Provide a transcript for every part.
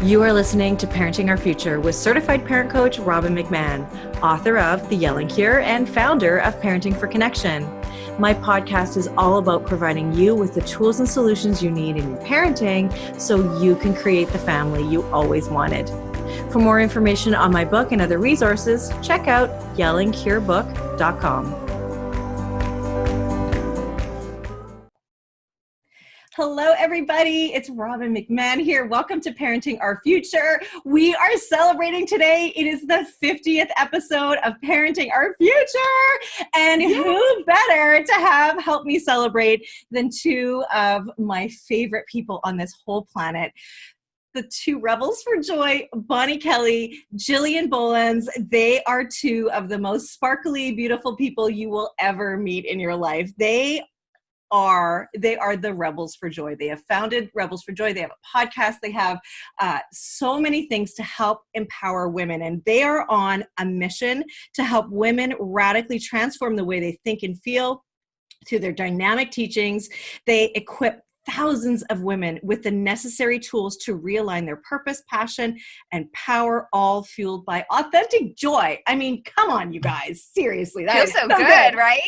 You are listening to Parenting Our Future with certified parent coach Robin McMahon, author of The Yelling Cure and founder of Parenting for Connection. My podcast is all about providing you with the tools and solutions you need in your parenting so you can create the family you always wanted. For more information on my book and other resources, check out yellingcurebook.com. Hello, everybody. It's Robin McMahon here. Welcome to Parenting Our Future. We are celebrating today. It is the 50th episode of Parenting Our Future. And who better to have help me celebrate than two of my favorite people on this whole planet. The two rebels for joy, Bonnie Kelly, Jillian Bolens. They are two of the most sparkly, beautiful people you will ever meet in your life. They are the Rebels for Joy. They have founded Rebels for Joy. They have a podcast. They have so many things to help empower women. And they are on a mission to help women radically transform the way they think and feel through their dynamic teachings. They equip thousands of women with the necessary tools to realign their purpose, passion, and power, all fueled by authentic joy. I mean, come on, you guys. Seriously. That feels is so good, right?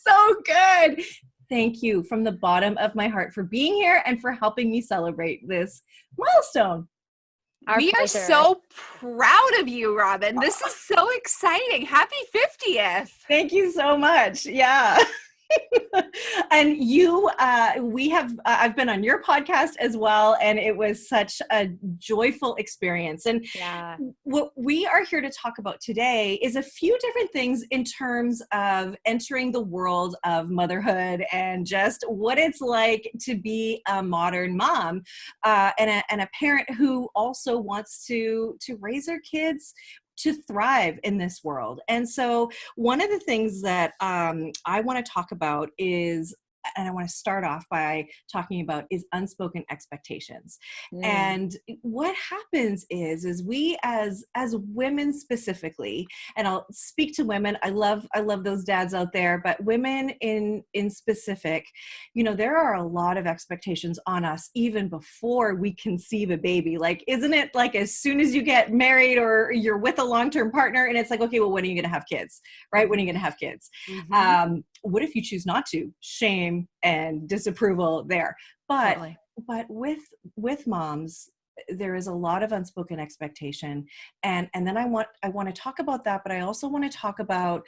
So good. Thank you from the bottom of my heart for being here and for helping me celebrate this milestone. We are so proud of you, Robin. This is so exciting. Happy 50th. Thank you so much. Yeah. And you, I've been on your podcast as well, and it was such a joyful experience. And what we are here to talk about today is a few different things in terms of entering the world of motherhood and just what it's like to be a modern mom and a parent who also wants to raise their kids to thrive in this world. And so one of the things that I want to talk about is, and I want to start off by talking about, is unspoken expectations. And what happens is we as women specifically, and I'll speak to women, I love those dads out there, but women in specific, you know, there are a lot of expectations on us even before we conceive a baby. Like, isn't it like as soon as you get married or you're with a long-term partner and it's like, okay, well, when are you going to have kids, right? When are you going to have kids? Mm-hmm. What if you choose not to? Shame and disapproval there. But totally. But with moms, there is a lot of unspoken expectation. And then I want to talk about that, but I also want to talk about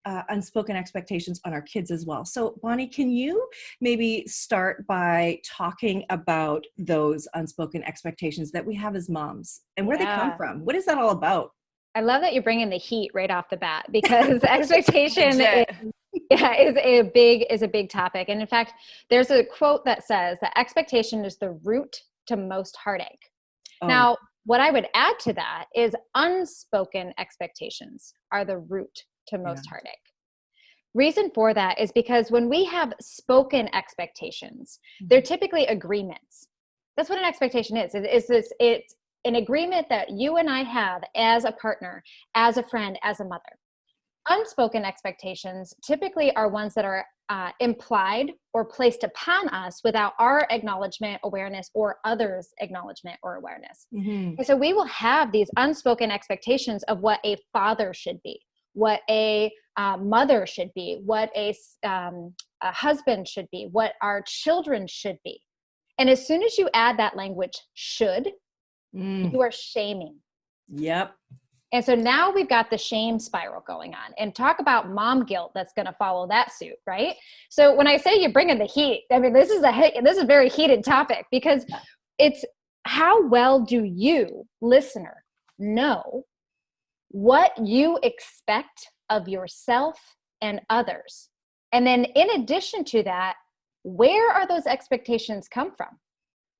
unspoken expectations on our kids as well. So Bonnie, can you maybe start by talking about those unspoken expectations that we have as moms and where they come from? What is that all about? I love that you're bringing the heat right off the bat, because expectation is a big topic. And in fact, there's a quote that says that expectation is the root to most heartache. Oh. Now, what I would add to that is unspoken expectations are the root to most heartache. Reason for that is because when we have spoken expectations, they're typically agreements. That's what an expectation is. It's an agreement that you and I have as a partner, as a friend, as a mother. Unspoken expectations typically are ones that are implied or placed upon us without our acknowledgement, awareness, or others' acknowledgement or awareness. Mm-hmm. And so we will have these unspoken expectations of what a father should be, what a mother should be, what a husband should be, what our children should be. And as soon as you add that language should, you are shaming. Yep. And so now we've got the shame spiral going on, and talk about mom guilt that's going to follow that suit, right? So when I say you bring in the heat, I mean, this is a very heated topic, because it's how well do you, listener, know what you expect of yourself and others? And then in addition to that, where are those expectations come from?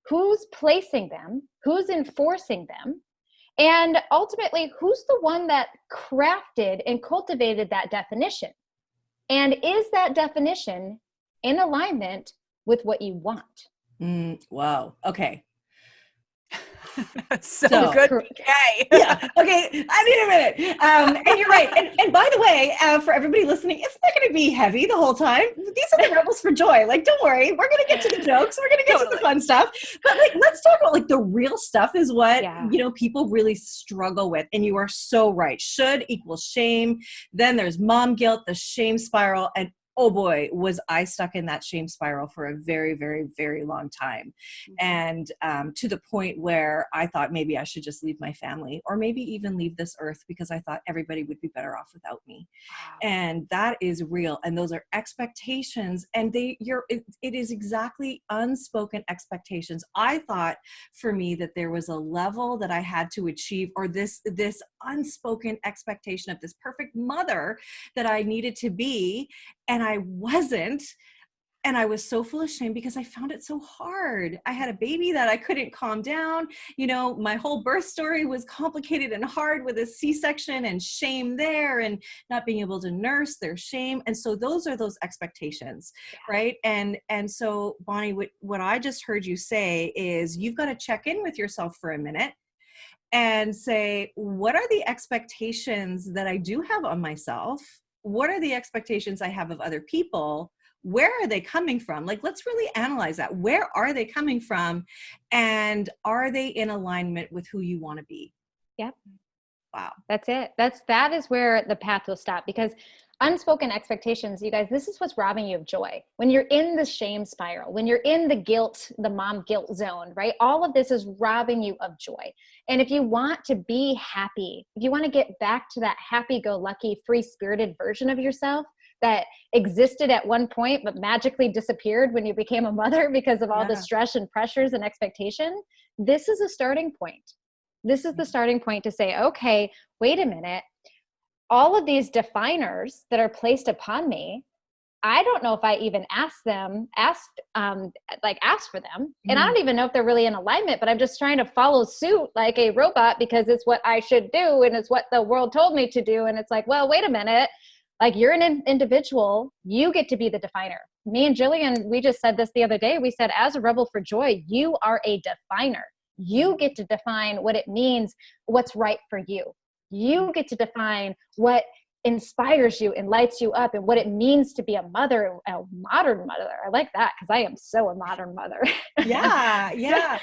Who's placing them? Who's enforcing them? And ultimately, who's the one that crafted and cultivated that definition? And is that definition in alignment with what you want? Wow. Okay. So good. Okay. Yeah. Okay. I need a minute. And you're right. And by the way, for everybody listening, it's not going to be heavy the whole time. These are the rebels for joy. Like, don't worry. We're going to get to the jokes. We're going to get to the fun stuff. But like, let's talk about like the real stuff is what, people really struggle with. And you are so right. Should equals shame. Then there's mom guilt, the shame spiral. And oh boy, was I stuck in that shame spiral for a very, very, very long time. And to the point where I thought maybe I should just leave my family or maybe even leave this earth because I thought everybody would be better off without me. Wow. And that is real. And those are expectations. And it is exactly unspoken expectations. I thought for me that there was a level that I had to achieve, or this unspoken expectation of this perfect mother that I needed to be. And I wasn't. And I was so full of shame because I found it so hard. I had a baby that I couldn't calm down. My whole birth story was complicated and hard with a C-section and shame there and not being able to nurse, their shame. And so those are those expectations, right? And so Bonnie, what I just heard you say is you've got to check in with yourself for a minute and say, what are the expectations that I do have on myself? What are the expectations I have of other people? Where are they coming from? Like, let's really analyze that. Where are they coming from? And are they in alignment with who you want to be? Yep. Wow. That's it. That is where the path will stop, because unspoken expectations, you guys, this is what's robbing you of joy. When you're in the shame spiral, when you're in the guilt, the mom guilt zone, right? All of this is robbing you of joy. And if you want to be happy, if you want to get back to that happy-go-lucky, free-spirited version of yourself that existed at one point, but magically disappeared when you became a mother because of all the stress and pressures and expectation, this is a starting point. This is the starting point to say, okay, wait a minute. All of these definers that are placed upon me, I don't know if I even asked for them. And I don't even know if they're really in alignment, but I'm just trying to follow suit like a robot because it's what I should do. And it's what the world told me to do. And it's like, well, wait a minute. Like, you're an individual. You get to be the definer. Me and Jillian, we just said this the other day. We said, as a rebel for joy, you are a definer. You get to define what it means, what's right for you. You get to define what inspires you and lights you up and what it means to be a mother, a modern mother. I like that because I am so a modern mother. Yeah.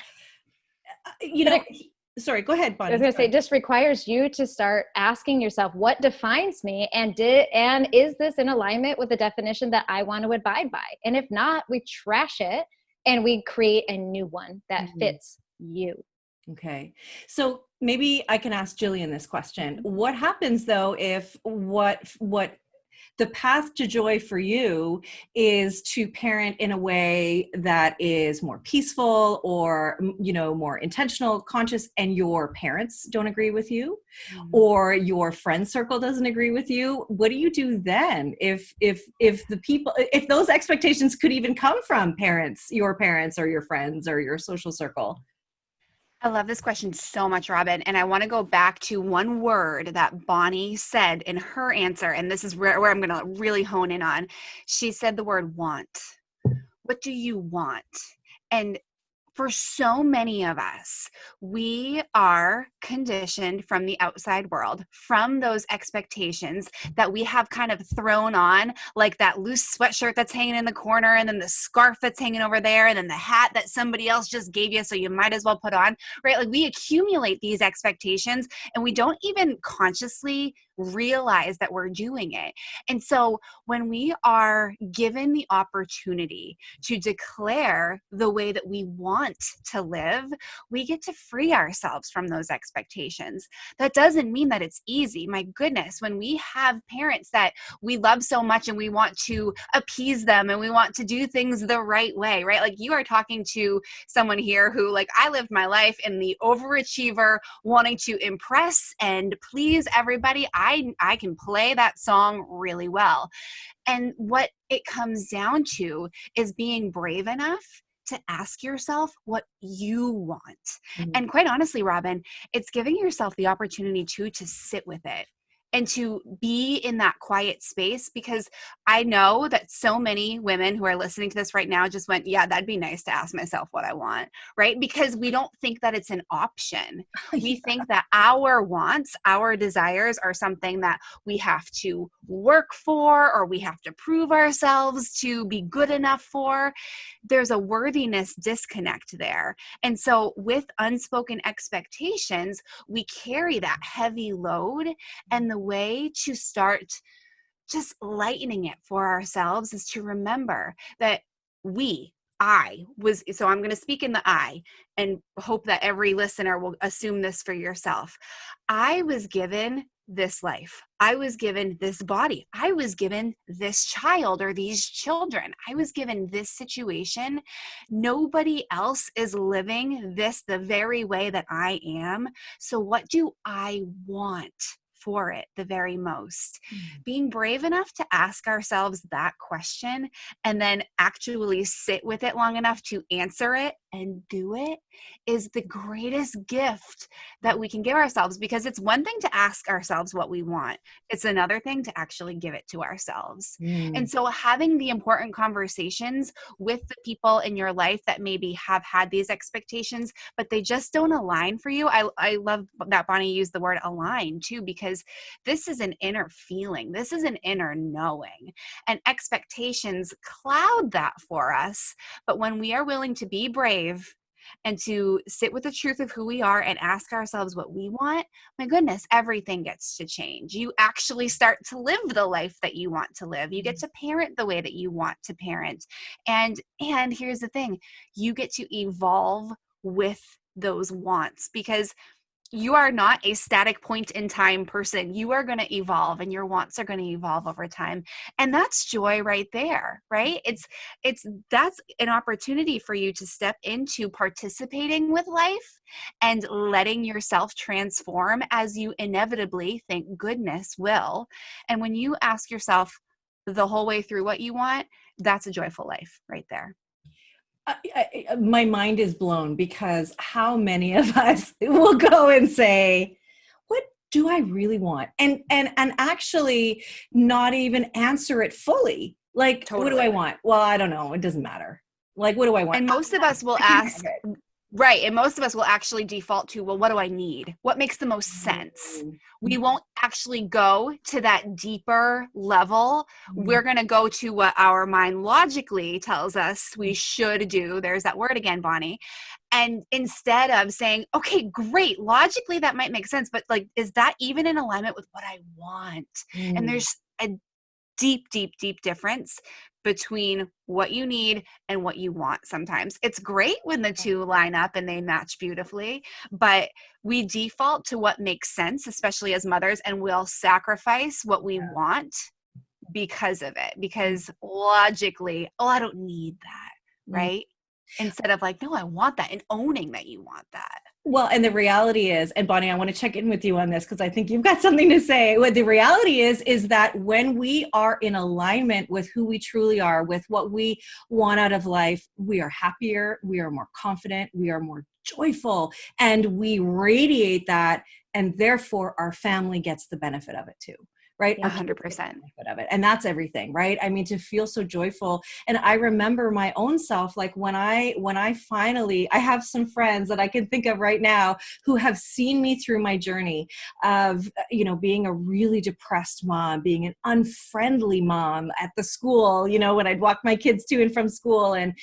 Sorry, go ahead, Bonnie. I was going to say, it just requires you to start asking yourself, what defines me? And is this in alignment with the definition that I want to abide by? And if not, we trash it and we create a new one that fits you. Okay. So maybe I can ask Jillian this question. What happens though if what the path to joy for you is to parent in a way that is more peaceful or, more intentional, conscious, and your parents don't agree with you, or your friend circle doesn't agree with you? What do you do then? If those expectations could even come from your parents or your friends or your social circle? I love this question so much, Robin. And I want to go back to one word that Bonnie said in her answer. And this is where I'm going to really hone in on. She said the word want. What do you want? And for so many of us, we are conditioned from the outside world, from those expectations that we have kind of thrown on, like that loose sweatshirt that's hanging in the corner, and then the scarf that's hanging over there, and then the hat that somebody else just gave you, so you might as well put on, right? Like, we accumulate these expectations and we don't even consciously realize that we're doing it. And so when we are given the opportunity to declare the way that we want to live, we get to free ourselves from those expectations. That doesn't mean that it's easy. My goodness, when we have parents that we love so much and we want to appease them and we want to do things the right way, right? Like, you are talking to someone here who, like, I lived my life in the overachiever, wanting to impress and please everybody. I can play that song really well. And what it comes down to is being brave enough to ask yourself what you want. And quite honestly, Robin, it's giving yourself the opportunity to sit with it and to be in that quiet space, because I know that so many women who are listening to this right now just went, yeah, that'd be nice to ask myself what I want, right? Because we don't think that it's an option. We think that our wants, our desires are something that we have to work for, or we have to prove ourselves to be good enough for. There's a worthiness disconnect there. And so with unspoken expectations, we carry that heavy load, and the way to start just lightening it for ourselves is to remember that so I'm going to speak in the I and hope that every listener will assume this for yourself. I was given this life. I was given this body. I was given this child or these children. I was given this situation. Nobody else is living this the very way that I am. So what do I want for it the very most? Being brave enough to ask ourselves that question and then actually sit with it long enough to answer it and do it is the greatest gift that we can give ourselves, because it's one thing to ask ourselves what we want. It's another thing to actually give it to ourselves. And so having the important conversations with the people in your life that maybe have had these expectations, but they just don't align for you. I love that Bonnie used the word align too, because this is an inner feeling. This is an inner knowing, and expectations cloud that for us. But when we are willing to be brave and to sit with the truth of who we are and ask ourselves what we want, my goodness, everything gets to change. You actually start to live the life that you want to live. You get to parent the way that you want to parent. And here's the thing, you get to evolve with those wants, because you are not a static point in time person. You are going to evolve, and your wants are going to evolve over time. And that's joy right there, right? That's an opportunity for you to step into participating with life and letting yourself transform, as you inevitably, thank goodness, will. And when you ask yourself the whole way through what you want, that's a joyful life right there. My mind is blown, because how many of us will go and say, what do I really want? And actually not even answer it fully. Like, totally. What do I want? Well, I don't know. It doesn't matter. Like, what do I want? And most of us will ask, right. And most of us will actually default to, well, what do I need? What makes the most sense? We won't actually go to that deeper level. We're going to go to what our mind logically tells us we should do. There's that word again, Bonnie. And instead of saying, okay, great, logically that might make sense, but like, is that even in alignment with what I want? And there's a deep, deep, deep difference between what you need and what you want. Sometimes it's great when the two line up and they match beautifully, but we default to what makes sense, especially as mothers, and we'll sacrifice what we want because of it, because logically, oh, I don't need that, right? Instead of like, no, I want that, and owning that you want that. Well, and the reality is, and Bonnie, I want to check in with you on this, because I think you've got something to say. What the reality is that when we are in alignment with who we truly are, with what we want out of life, we are happier, we are more confident, we are more joyful, and we radiate that, and therefore our family gets the benefit of it too. Right? 100%. Of it. And that's everything, right? I mean, to feel so joyful. And I remember my own self, like when I finally, I have some friends that I can think of right now who have seen me through my journey of, being a really depressed mom, being an unfriendly mom at the school, when I'd walk my kids to and from school, and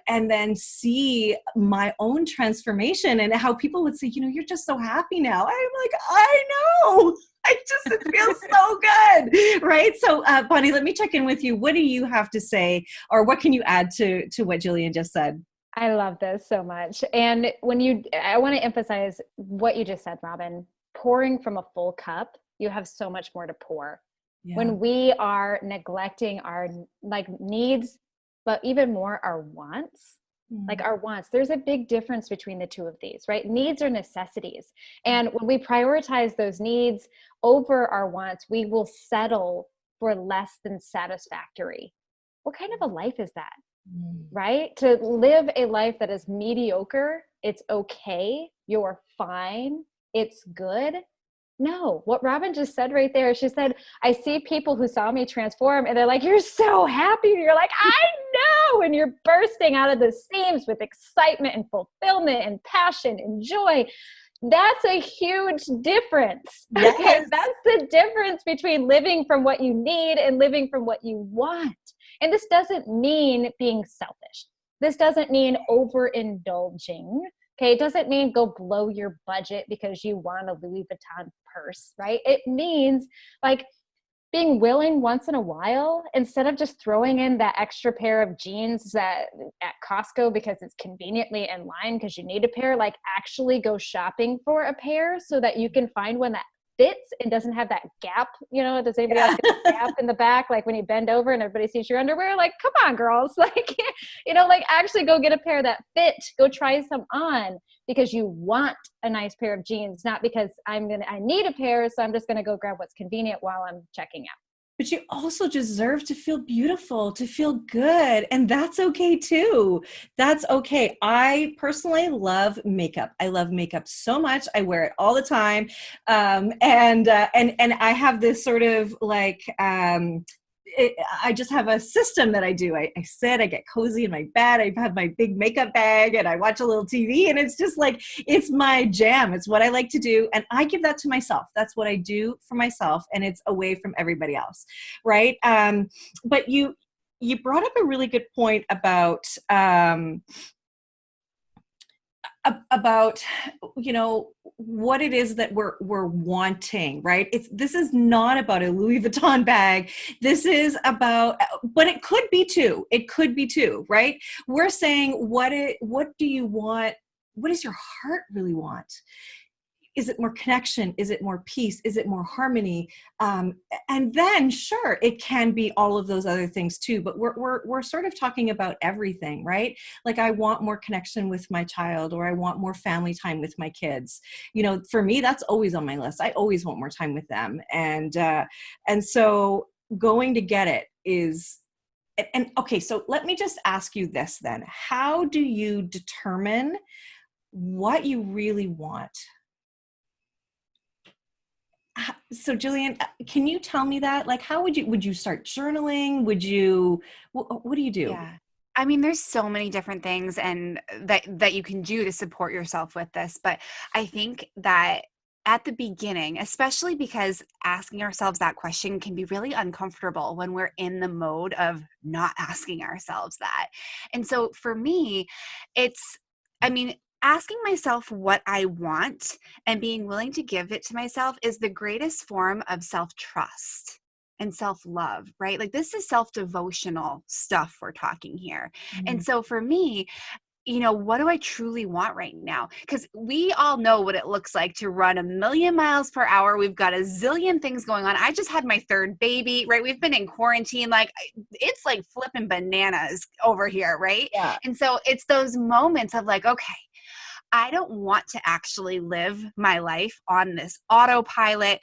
then see my own transformation and how people would say, you're just so happy now. I'm like, I know. It feels so good, right? So, Bonnie, let me check in with you. What do you have to say, or what can you add to what Jillian just said? I love this so much. And I want to emphasize what you just said, Robin. Pouring from a full cup, you have so much more to pour. Yeah. When we are neglecting our needs, but even more our wants, like our wants, there's a big difference between the two of these, right? Needs are necessities. And when we prioritize those needs over our wants, we will settle for less than satisfactory. What kind of a life is that, right? To live a life that is mediocre, it's okay, you're fine, it's good. No, what Robin just said right there, she said, I see people who saw me transform and they're like, you're so happy. And you're like, I know. And you're bursting out of the seams with excitement and fulfillment and passion and joy. That's a huge difference. Yes. Okay, that's the difference between living from what you need and living from what you want. And this doesn't mean being selfish. This doesn't mean overindulging. Okay, it doesn't mean go blow your budget because you want a Louis Vuitton purse, right? It means like being willing once in a while, instead of just throwing in that extra pair of jeans that at Costco because it's conveniently in line because you need a pair, like actually go shopping for a pair so that you can find one that fits and doesn't have that gap. Does anybody else get a gap in the back? Like when you bend over and everybody sees your underwear, like, come on, girls. Like, like actually go get a pair that fit, go try some on because you want a nice pair of jeans, not because I need a pair. So I'm just going to go grab what's convenient while I'm checking out. But you also deserve to feel beautiful, to feel good. And that's okay too. That's okay. I personally love makeup. I love makeup so much. I wear it all the time. And I have this sort of like, I just have a system that I do. I sit, I get cozy in my bed, I have my big makeup bag and I watch a little TV and it's just like, it's my jam. It's what I like to do. And I give that to myself. That's what I do for myself. And it's away from everybody else. Right. But you brought up a really good point about what it is that we're wanting, right? This is not about a Louis Vuitton bag. This is about, but it could be too. It could be too, right? We're saying, what do you want? What does your heart really want? Is it more connection? Is it more peace? Is it more harmony? And then, sure, it can be all of those other things too. But we're sort of talking about everything, right? Like I want more connection with my child, or I want more family time with my kids. For me, that's always on my list. I always want more time with them, and so going to get it is. And okay, so let me just ask you this then: how do you determine what you really want? So Jillian, can you tell me that? Like, how would you start journaling? What do you do? Yeah. I mean, there's so many different things and that you can do to support yourself with this. But I think that at the beginning, especially because asking ourselves that question can be really uncomfortable when we're in the mode of not asking ourselves that. And so for me, asking myself what I want and being willing to give it to myself is the greatest form of self-trust and self-love, right? Like this is self-devotional stuff we're talking here. Mm-hmm. And so for me, what do I truly want right now? Because we all know what it looks like to run 1,000,000 miles per hour. We've got a zillion things going on. I just had my third baby, right? We've been in quarantine. Like it's like flipping bananas over here, right? Yeah. And so it's those moments of like, okay, I don't want to actually live my life on this autopilot,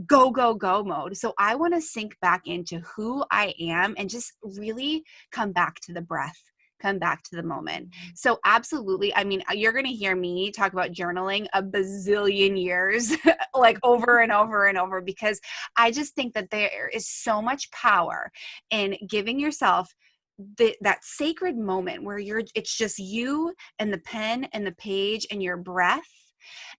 go, go, go mode. So I want to sink back into who I am and just really come back to the breath, come back to the moment. So absolutely. I mean, you're going to hear me talk about journaling a bazillion years, like over and over and over, because I just think that there is so much power in giving yourself that sacred moment where it's just you and the pen and the page and your breath.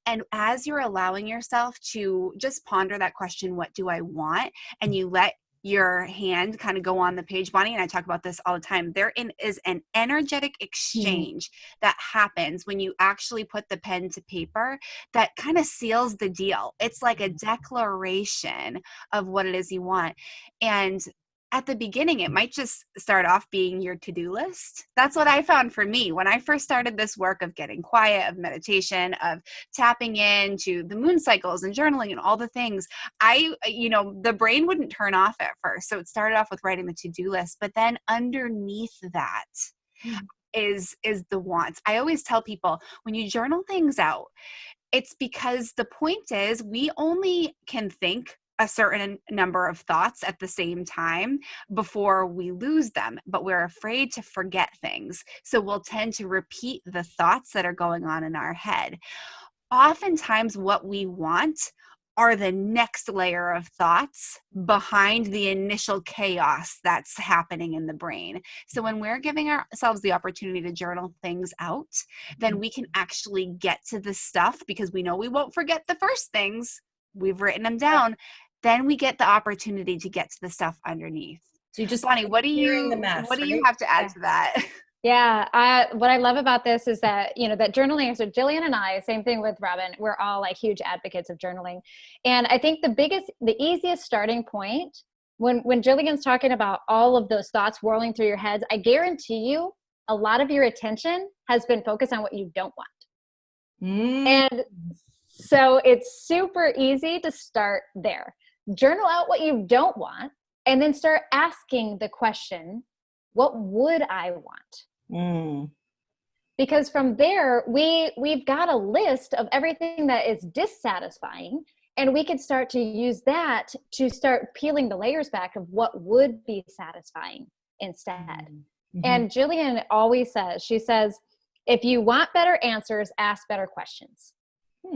And as you're allowing yourself to just ponder that question, what do I want? And you let your hand kind of go on the page, Bonnie, and I talk about this all the time. There is an energetic exchange that happens when you actually put the pen to paper that kind of seals the deal. It's like a declaration of what it is you want. And at the beginning, it might just start off being your to-do list. That's what I found for me. When I first started this work of getting quiet, of meditation, of tapping into the moon cycles and journaling and all the things, the brain wouldn't turn off at first. So it started off with writing the to-do list, but then underneath that is the wants. I always tell people when you journal things out, it's because the point is we only can think a certain number of thoughts at the same time before we lose them, but we're afraid to forget things. So we'll tend to repeat the thoughts that are going on in our head. Oftentimes what we want are the next layer of thoughts behind the initial chaos that's happening in the brain. So when we're giving ourselves the opportunity to journal things out, then we can actually get to the stuff, because we know we won't forget the first things. We've written them down. Then we get the opportunity to get to the stuff underneath. So you just, Bonnie, what do you right? have to add to that? Yeah, what I love about this is that, that journaling, so Jillian and I, same thing with Robin, we're all like huge advocates of journaling. And I think the easiest starting point, when Jillian's talking about all of those thoughts whirling through your heads, I guarantee you a lot of your attention has been focused on what you don't want. And so it's super easy to start there. Journal out what you don't want, and then start asking the question, what would I want? Because from there, we've got a list of everything that is dissatisfying, and we could start to use that to start peeling the layers back of what would be satisfying instead. And Jillian always says, she says, if you want better answers, ask better questions.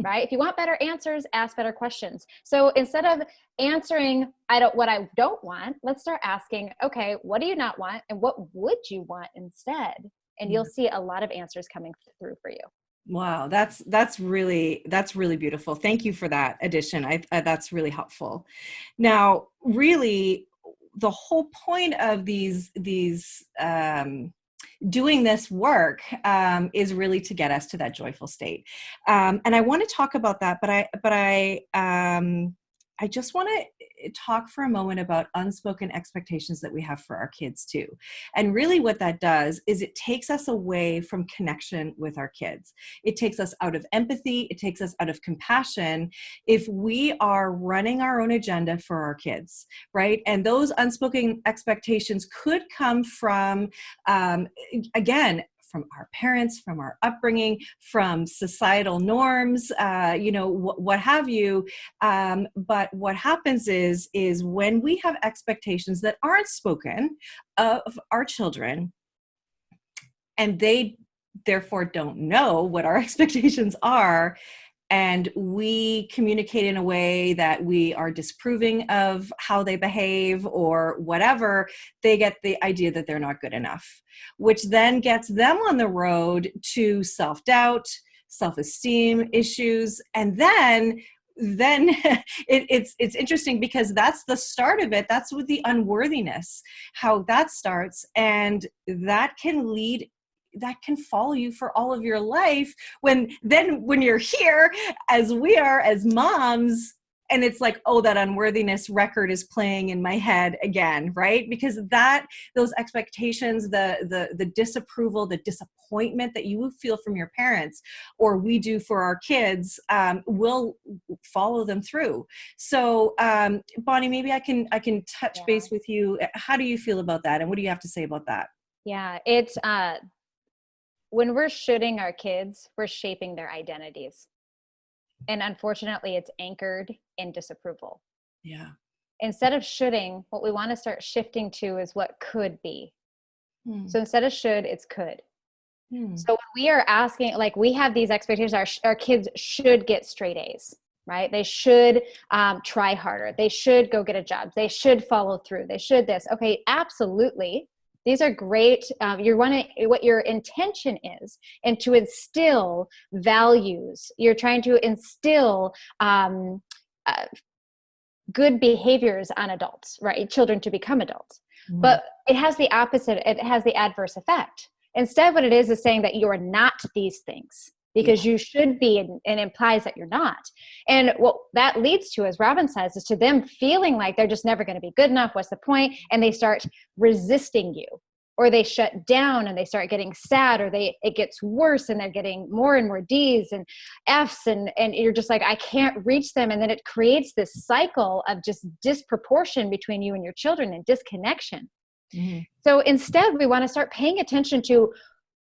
Right? If you want better answers, ask better questions. So instead of answering what I don't want, let's start asking, okay, what do you not want, and what would you want instead? And you'll see a lot of answers coming through for you. Wow, that's really beautiful. Thank you for that addition. That's really helpful. Now, really, the whole point of these doing this work is really to get us to that joyful state. And I want to talk about that, but I just want to talk for a moment about unspoken expectations that we have for our kids too. And really what that does is it takes us away from connection with our kids. It takes us out of empathy. It takes us out of compassion if we are running our own agenda for our kids, right? And those unspoken expectations could come from, again, from our parents, from our upbringing, from societal norms, what have you. But what happens is when we have expectations that aren't spoken of our children, and they therefore don't know what our expectations are, and we communicate in a way that we are disapproving of how they behave or whatever, they get the idea that they're not good enough, which then gets them on the road to self-doubt, self-esteem issues. And then it's interesting because that's the start of it. That's with the unworthiness, how that starts. And that can follow you for all of your life when you're here, as we are as moms, and it's like, oh, that unworthiness record is playing in my head again, right? Because those expectations, the disapproval, the disappointment that you feel from your parents, or we do for our kids, will follow them through. So Bonnie, maybe I can touch base with you. How do you feel about that? And what do you have to say about that? Yeah, it's when we're shooting our kids, we're shaping their identities. And unfortunately, it's anchored in disapproval. Yeah. Instead of shoulding, what we want to start shifting to is what could be. So instead of should, it's could. So when we are asking, like, we have these expectations, our kids should get straight A's, right? They should try harder. They should go get a job. They should follow through. They should this. Okay, absolutely. These are great. You're wanting what your intention is, and to instill values. You're trying to instill good behaviors on adults, right? Children to become adults. But it has the opposite. It has the adverse effect. Instead, what it is saying that you are not these things because you should be, and implies that you're not. And what that leads to, as Robin says, is to them feeling like they're just never going to be good enough. What's the point? And they start resisting you, or they shut down and they start getting sad, or it gets worse and they're getting more and more D's and F's, and you're just like, I can't reach them. And then it creates this cycle of just disproportion between you and your children and disconnection. So instead, we want to start paying attention to,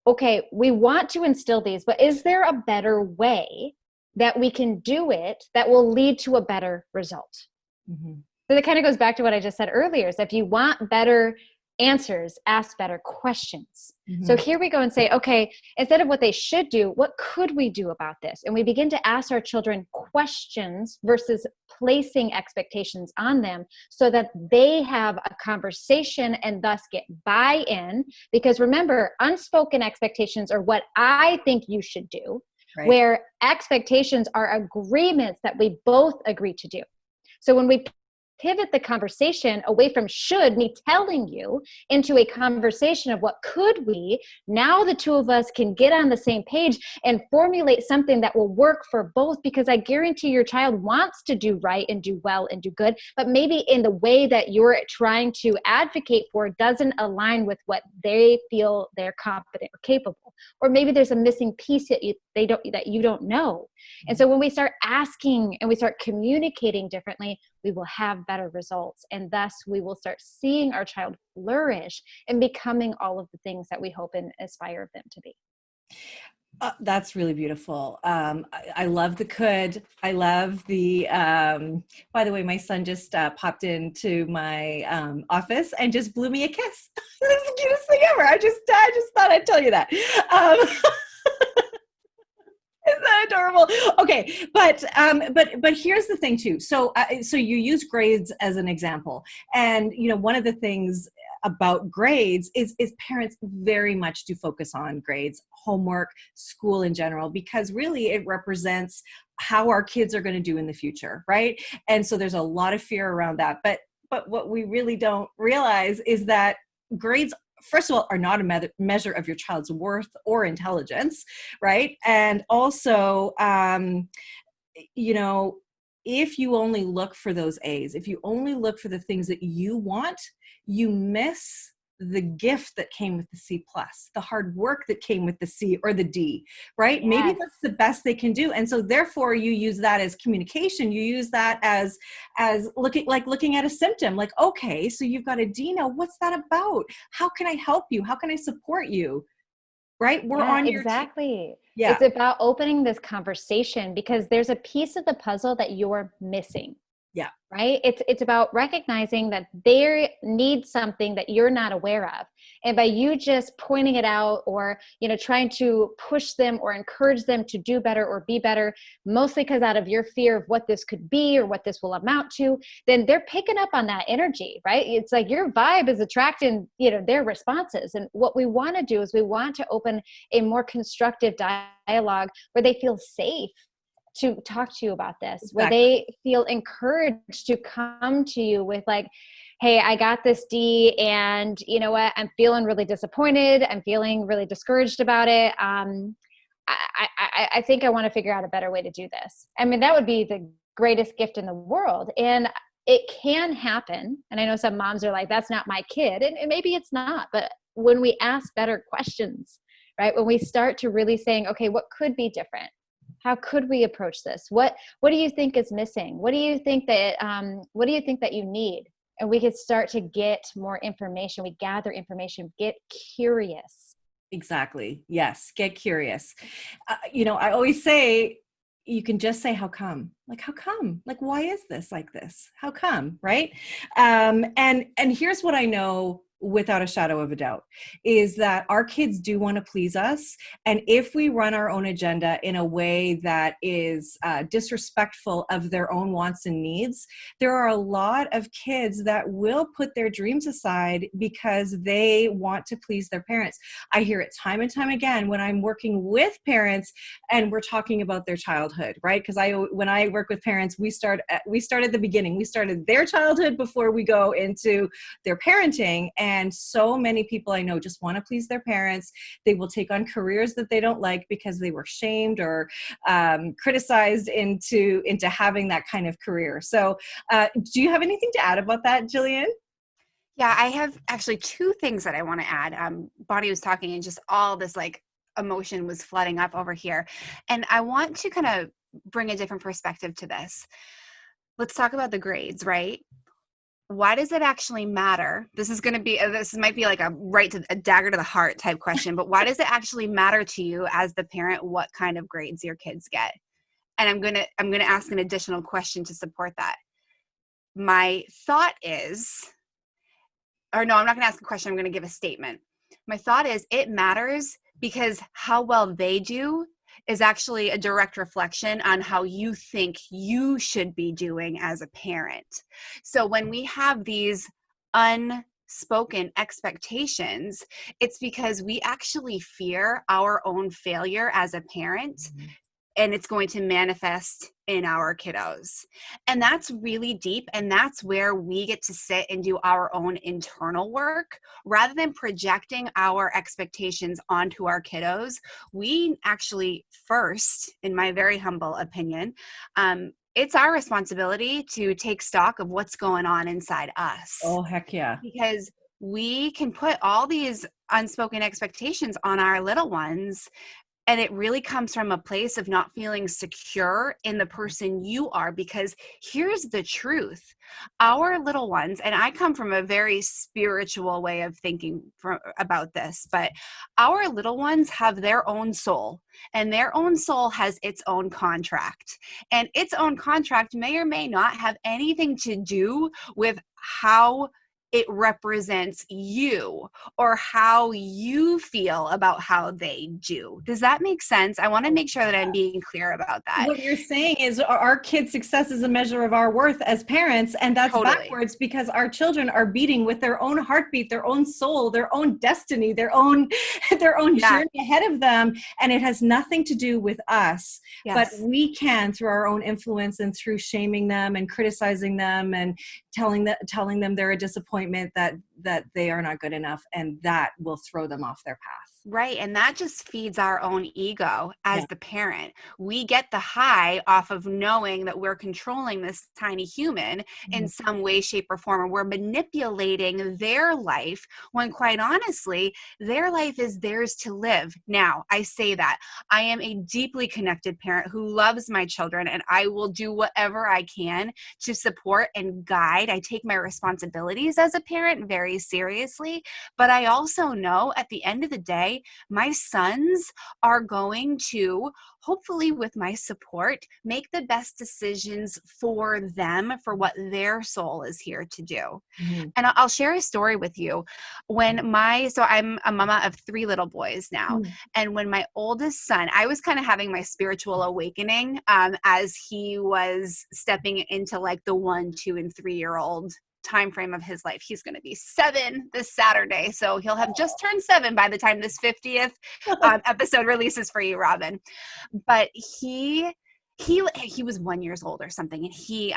okay, we want to instill these, but is there a better way that we can do it that will lead to a better result? So that kind of goes back to what I just said earlier, is if you want better answers, ask better questions. Mm-hmm. So here we go and say, okay, instead of what they should do, what could we do about this? And we begin to ask our children questions versus placing expectations on them so that they have a conversation and thus get buy-in. Because remember, unspoken expectations are what I think you should do, right, where expectations are agreements that we both agree to do. So when we pivot the conversation away from should, me telling you, into a conversation of what could we, now the two of us can get on the same page and formulate something that will work for both, because I guarantee your child wants to do right and do well and do good, but maybe in the way that you're trying to advocate for doesn't align with what they feel they're competent or capable. Or maybe there's a missing piece that you don't know. And so when we start asking and we start communicating differently, we will have better results. And thus we will start seeing our child flourish and becoming all of the things that we hope and aspire them to be. That's really beautiful. I love the could. I love the, by the way, my son just popped into my office and just blew me a kiss. This is the cutest thing ever. I just thought I'd tell you that. Isn't that adorable? Okay, but here's the thing too. So you use grades as an example, and one of the things about grades is parents very much do focus on grades, homework, school in general, because really it represents how our kids are going to do in the future, right? And so there's a lot of fear around that. But what we really don't realize is that grades, first of all, are not a measure of your child's worth or intelligence, right? And also, if you only look for those A's, if you only look for the things that you want, you miss the gift that came with the C+, the hard work that came with the C or the D, right? Yes. Maybe that's the best they can do. And so therefore you use that as communication. You use that as looking at a symptom, like, okay, so you've got a D now. What's that about? How can I help you? How can I support you? Right? We're on your exactly. Yeah. It's about opening this conversation because there's a piece of the puzzle that you're missing. Yeah. Right? It's about recognizing that they need something that you're not aware of. And by you just pointing it out or, trying to push them or encourage them to do better or be better, mostly because out of your fear of what this could be or what this will amount to, then they're picking up on that energy, right? It's like your vibe is attracting, their responses. And what we want to do is we want to open a more constructive dialogue where they feel safe to talk to you about this, exactly, where they feel encouraged to come to you with like, hey, I got this D and you know what, I'm feeling really disappointed. I'm feeling really discouraged about it. I think I want to figure out a better way to do this. I mean, that would be the greatest gift in the world. And it can happen. And I know some moms are like, that's not my kid. And maybe it's not, but when we ask better questions, right? When we start to really saying, okay, what could be different? How could we approach this? What do you think is missing? What do you think that you need? And we could start to get more information. We gather information, get curious. Exactly. Yes. Get curious. I always say, you can just say, how come? Like, how come? Like, why is this like this? How come? Right. And here's what I know without a shadow of a doubt is that our kids do want to please us. And if we run our own agenda in a way that is disrespectful of their own wants and needs, there are a lot of kids that will put their dreams aside because they want to please their parents. I hear it time and time again when I'm working with parents and we're talking about their childhood, right? Because when I work with parents, we start at the beginning. We started their childhood before we go into their parenting. And so many people I know just want to please their parents. They will take on careers that they don't like because they were shamed or criticized into having that kind of career. So do you have anything to add about that, Jillian? Yeah, I have actually two things that I want to add. Bonnie was talking and just all this like emotion was flooding up over here. And I want to kind of bring a different perspective to this. Let's talk about the grades, right? Why does it actually matter? This might be like a dagger to the heart type question, but why does it actually matter to you as the parent what kind of grades your kids get? And I'm gonna ask an additional question to support that. My thought is, or no, I'm not going to ask a question. I'm going to give a statement. My thought is it matters because how well they do is actually a direct reflection on how you think you should be doing as a parent. So when we have these unspoken expectations, it's because we actually fear our own failure as a parent. And it's going to manifest in our kiddos. And that's really deep. And that's where we get to sit and do our own internal work rather than projecting our expectations onto our kiddos. We actually first, in my very humble opinion, it's our responsibility to take stock of what's going on inside us. Oh, heck yeah. Because we can put all these unspoken expectations on our little ones. And it really comes from a place of not feeling secure in the person you are, because here's the truth. Our little ones, and I come from a very spiritual way of thinking about this, but our little ones have their own soul, and their own soul has its own contract. And its own contract may or may not have anything to do with how it represents you or how you feel about how they do. Does that make sense? I want to make sure that I'm being clear about that. What you're saying is our kids' success is a measure of our worth as parents, and that's Totally. backwards because our children are beating with their own heartbeat, their own soul, their own destiny, their own journey ahead of them, and it has nothing to do with us. Yes. But we can, through our own influence and through shaming them and criticizing them and telling them they're a disappointment, that they are not good enough, and that will throw them off their path. Right. And that just feeds our own ego as the parent. We get the high off of knowing that we're controlling this tiny human in some way, shape, or form, or we're manipulating their life when quite honestly, their life is theirs to live. Now, I say that I am a deeply connected parent who loves my children, and I will do whatever I can to support and guide. I take my responsibilities as a parent very seriously, but I also know at the end of the day, my sons are going to, hopefully with my support, make the best decisions for them, for what their soul is here to do. And I'll share a story with you. So I'm a mama of 3 little boys now. And when my oldest son, I was kind of having my spiritual awakening as he was stepping into like the 1, 2, and 3-year-old time frame of his life. He's going to be 7 this Saturday, so he'll have just turned 7 by the time this 50th episode releases for you, Robin. But he was 1 year old or something, and he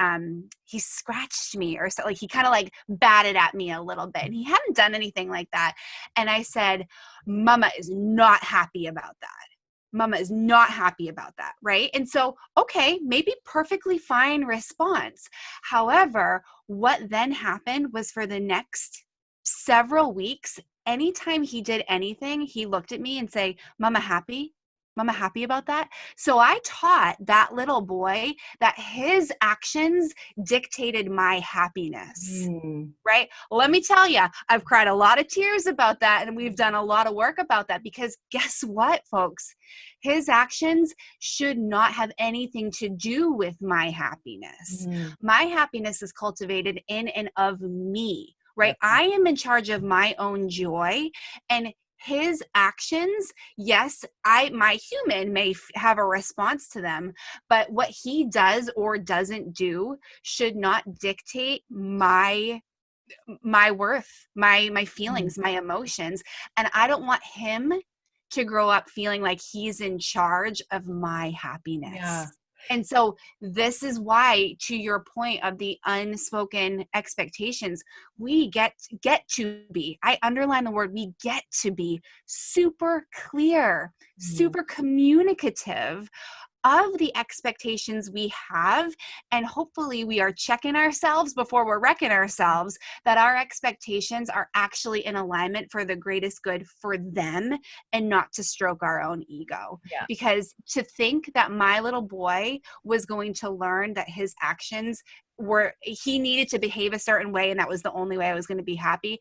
scratched me, or so, like he kind of like batted at me a little bit, and he hadn't done anything like that. And I said, Mama is not happy about that. Mama is not happy about that, right? And so, okay, maybe perfectly fine response. However, what then happened was for the next several weeks, anytime he did anything, he looked at me and say, Mama happy? Mama happy about that? So I taught that little boy that his actions dictated my happiness, right? Let me tell you, I've cried a lot of tears about that, and we've done a lot of work about that, because guess what, folks? His actions should not have anything to do with my happiness. My happiness is cultivated in and of me, right? I am in charge of my own joy, and his actions, yes, my human may have a response to them, but what he does or doesn't do should not dictate my worth, my feelings, my emotions. And I don't want him to grow up feeling like he's in charge of my happiness. Yeah. And so this is why, to your point of the unspoken expectations, we get to be, I underline the word, we get to be super clear, super communicative of the expectations we have. And hopefully we are checking ourselves before we're wrecking ourselves, that our expectations are actually in alignment for the greatest good for them and not to stroke our own ego. Yeah. Because to think that my little boy was going to learn that his actions he needed to behave a certain way and that was the only way I was going to be happy,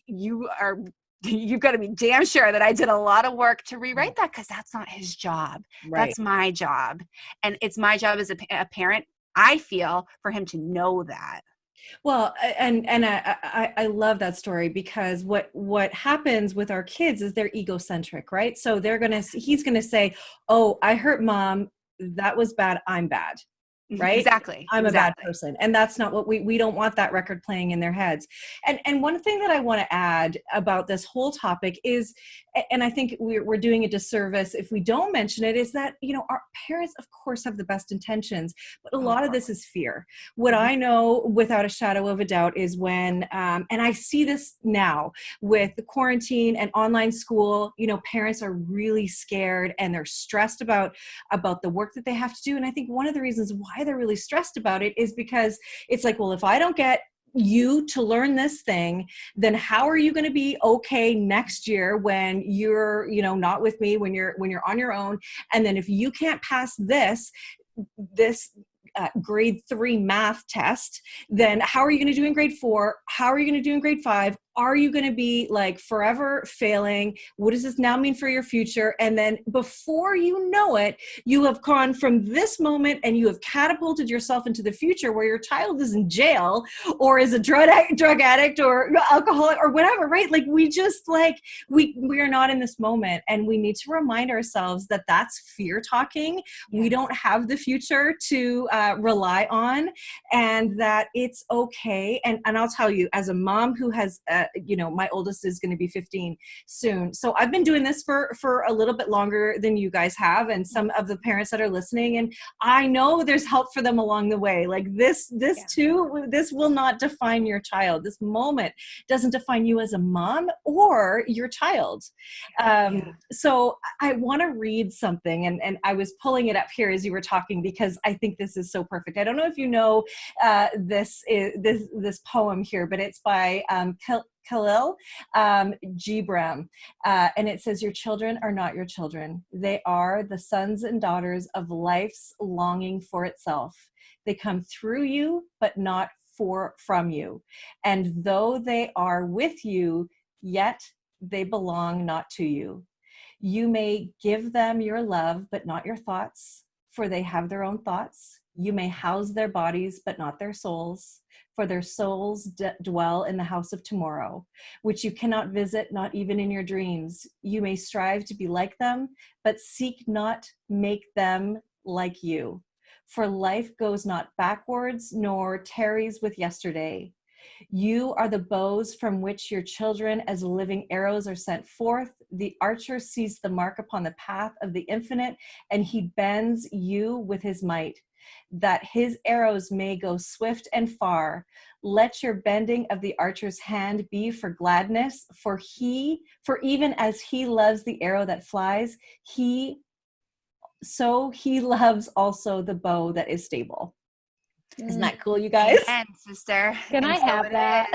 you've got to be damn sure that I did a lot of work to rewrite that, because that's not his job. Right. That's my job. And it's my job as a parent, I feel, for him to know that. Well, and I love that story, because what happens with our kids is they're egocentric, right? So he's gonna say, "Oh, I hurt mom. That was bad. I'm bad." Right? Exactly. I'm a bad Exactly. person. And that's not what we don't want that record playing in their heads. And one thing that I want to add about this whole topic is, and I think we're doing a disservice if we don't mention it, is that, our parents, of course, have the best intentions, but a lot of this is fear. What I know without a shadow of a doubt is when, and I see this now with the quarantine and online school, parents are really scared and they're stressed about the work that they have to do. And I think one of the reasons why they're really stressed about it is because it's like, well, if I don't get you to learn this thing, then how are you going to be okay next year when you're, not with me, when you're on your own? And then if you can't pass this grade 3 math test, then how are you going to do in grade 4? How are you going to do in grade 5? Are you going to be like forever failing? What does this now mean for your future? And then before you know it, you have gone from this moment and you have catapulted yourself into the future where your child is in jail or is a drug addict or alcoholic or whatever, right? Like we are not in this moment, and we need to remind ourselves that that's fear talking. Yes. We don't have the future to rely on, and that it's okay. And I'll tell you, as a mom who has my oldest is going to be 15 soon. So I've been doing this for a little bit longer than you guys have, and some of the parents that are listening. And I know there's help for them along the way. Like this will not define your child. This moment doesn't define you as a mom or your child. So I want to read something, and I was pulling it up here as you were talking, because I think this is so perfect. I don't know if you know this poem here, but it's by Kahlil, Gibran, and it says, "Your children are not your children. They are the sons and daughters of life's longing for itself. They come through you, but not from you. And though they are with you, yet they belong not to you. You may give them your love, but not your thoughts, for they have their own thoughts. You may house their bodies, but not their souls, for their souls dwell in the house of tomorrow, which you cannot visit, not even in your dreams. You may strive to be like them, but seek not make them like you. For life goes not backwards, nor tarries with yesterday. You are the bows from which your children as living arrows are sent forth. The archer sees the mark upon the path of the infinite, and he bends you with his might, that his arrows may go swift and far. Let your bending of the archer's hand be for gladness, for even as he loves the arrow that flies, so he loves also the bow that is stable." Isn't that cool, you guys? Amen, sister. Can I have that?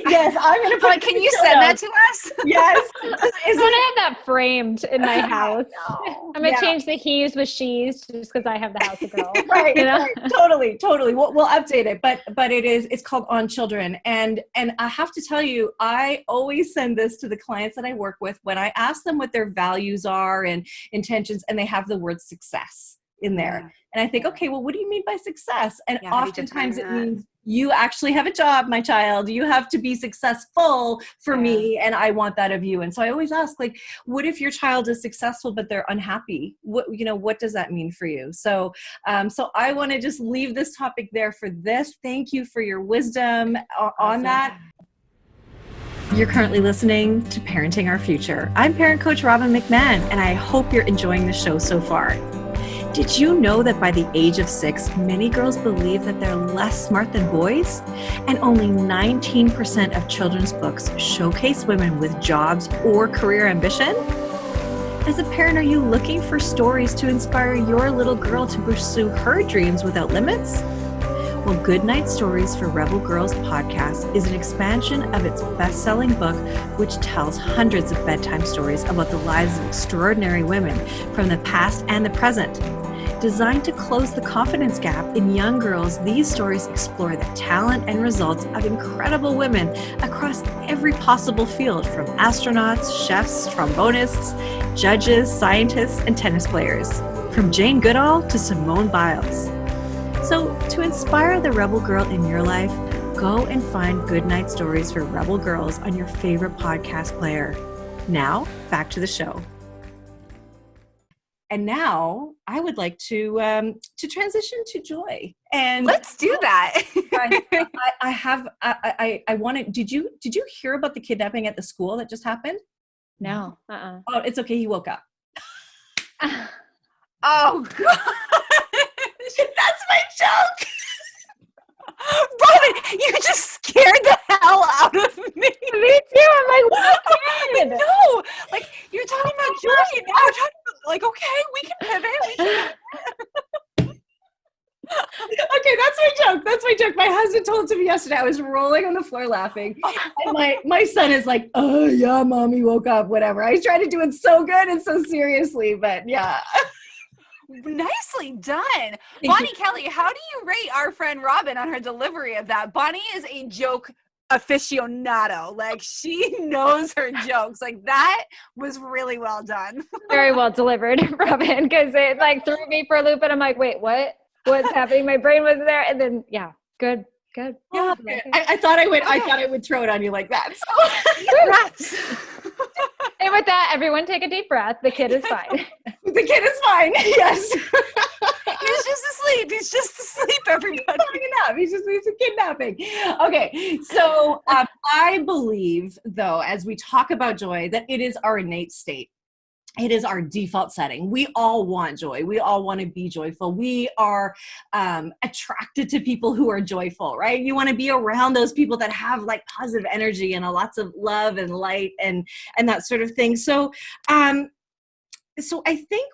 Yes, I'm going to put. Can you send that to us? Yes. I'm going to have that framed in my house. I'm going to change the he's with she's just because I have the house of girl. Right. Totally. We'll update it, but it's called On Children. And I have to tell you, I always send this to the clients that I work with when I ask them what their values are and intentions, and they have the word success in there. Yeah. And I think, okay, well, what do you mean by success? And oftentimes it means you actually have a job, my child. You have to be successful for me, and I want that of you. And so I always ask, like, what if your child is successful but they're unhappy? What does that mean for you? So I want to just leave this topic there for this. Thank you for your wisdom on that. You're currently listening to Parenting Our Future. I'm parent coach Robin McMahon, and I hope you're enjoying the show so far. Did you know that by the age of 6, many girls believe that they're less smart than boys? And only 19% of children's books showcase women with jobs or career ambition? As a parent, are you looking for stories to inspire your little girl to pursue her dreams without limits? Well, Goodnight Stories for Rebel Girls podcast is an expansion of its best-selling book, which tells hundreds of bedtime stories about the lives of extraordinary women from the past and the present. Designed to close the confidence gap in young girls, these stories explore the talent and results of incredible women across every possible field, from astronauts, chefs, trombonists, judges, scientists, and tennis players, from Jane Goodall to Simone Biles. So to inspire the rebel girl in your life, go and find Good Night Stories for Rebel Girls on your favorite podcast player. Now, back to the show. And now I would like to transition to joy. And let's do that. I wanted. Did you hear about the kidnapping at the school that just happened? No. Oh, it's okay. He woke up. Oh God. That's my joke. Robin, you just scared the hell out of me. Me too. I'm like, what happened? No, like you're talking about joy. Now we're talking about, like, okay, we can pivot. Okay, that's my joke. My husband told it to me yesterday. I was rolling on the floor laughing. And my son is like, oh yeah, mommy woke up, whatever. I try to do it so good and so seriously, but yeah. Nicely done. Bonnie Kelly, how do you rate our friend Robin on her delivery of that? Bonnie is a joke aficionado. Like, she knows her jokes. Like, that was really well done. Very well delivered, Robin, because it like threw me for a loop and I'm like, wait, what's happening? My brain was there. And then, yeah, good. Yeah, I thought I would throw it on you like that. So. And with that, everyone take a deep breath. The kid is fine. The kid is fine. Yes. He's just asleep, everybody. He just needs a kidnapping. Okay. So I believe, though, as we talk about joy, that it is our innate state. It is our default setting. We all want joy. We all want to be joyful. We are attracted to people who are joyful, right? You want to be around those people that have like positive energy and lots of love and light and that sort of thing. So, so I think,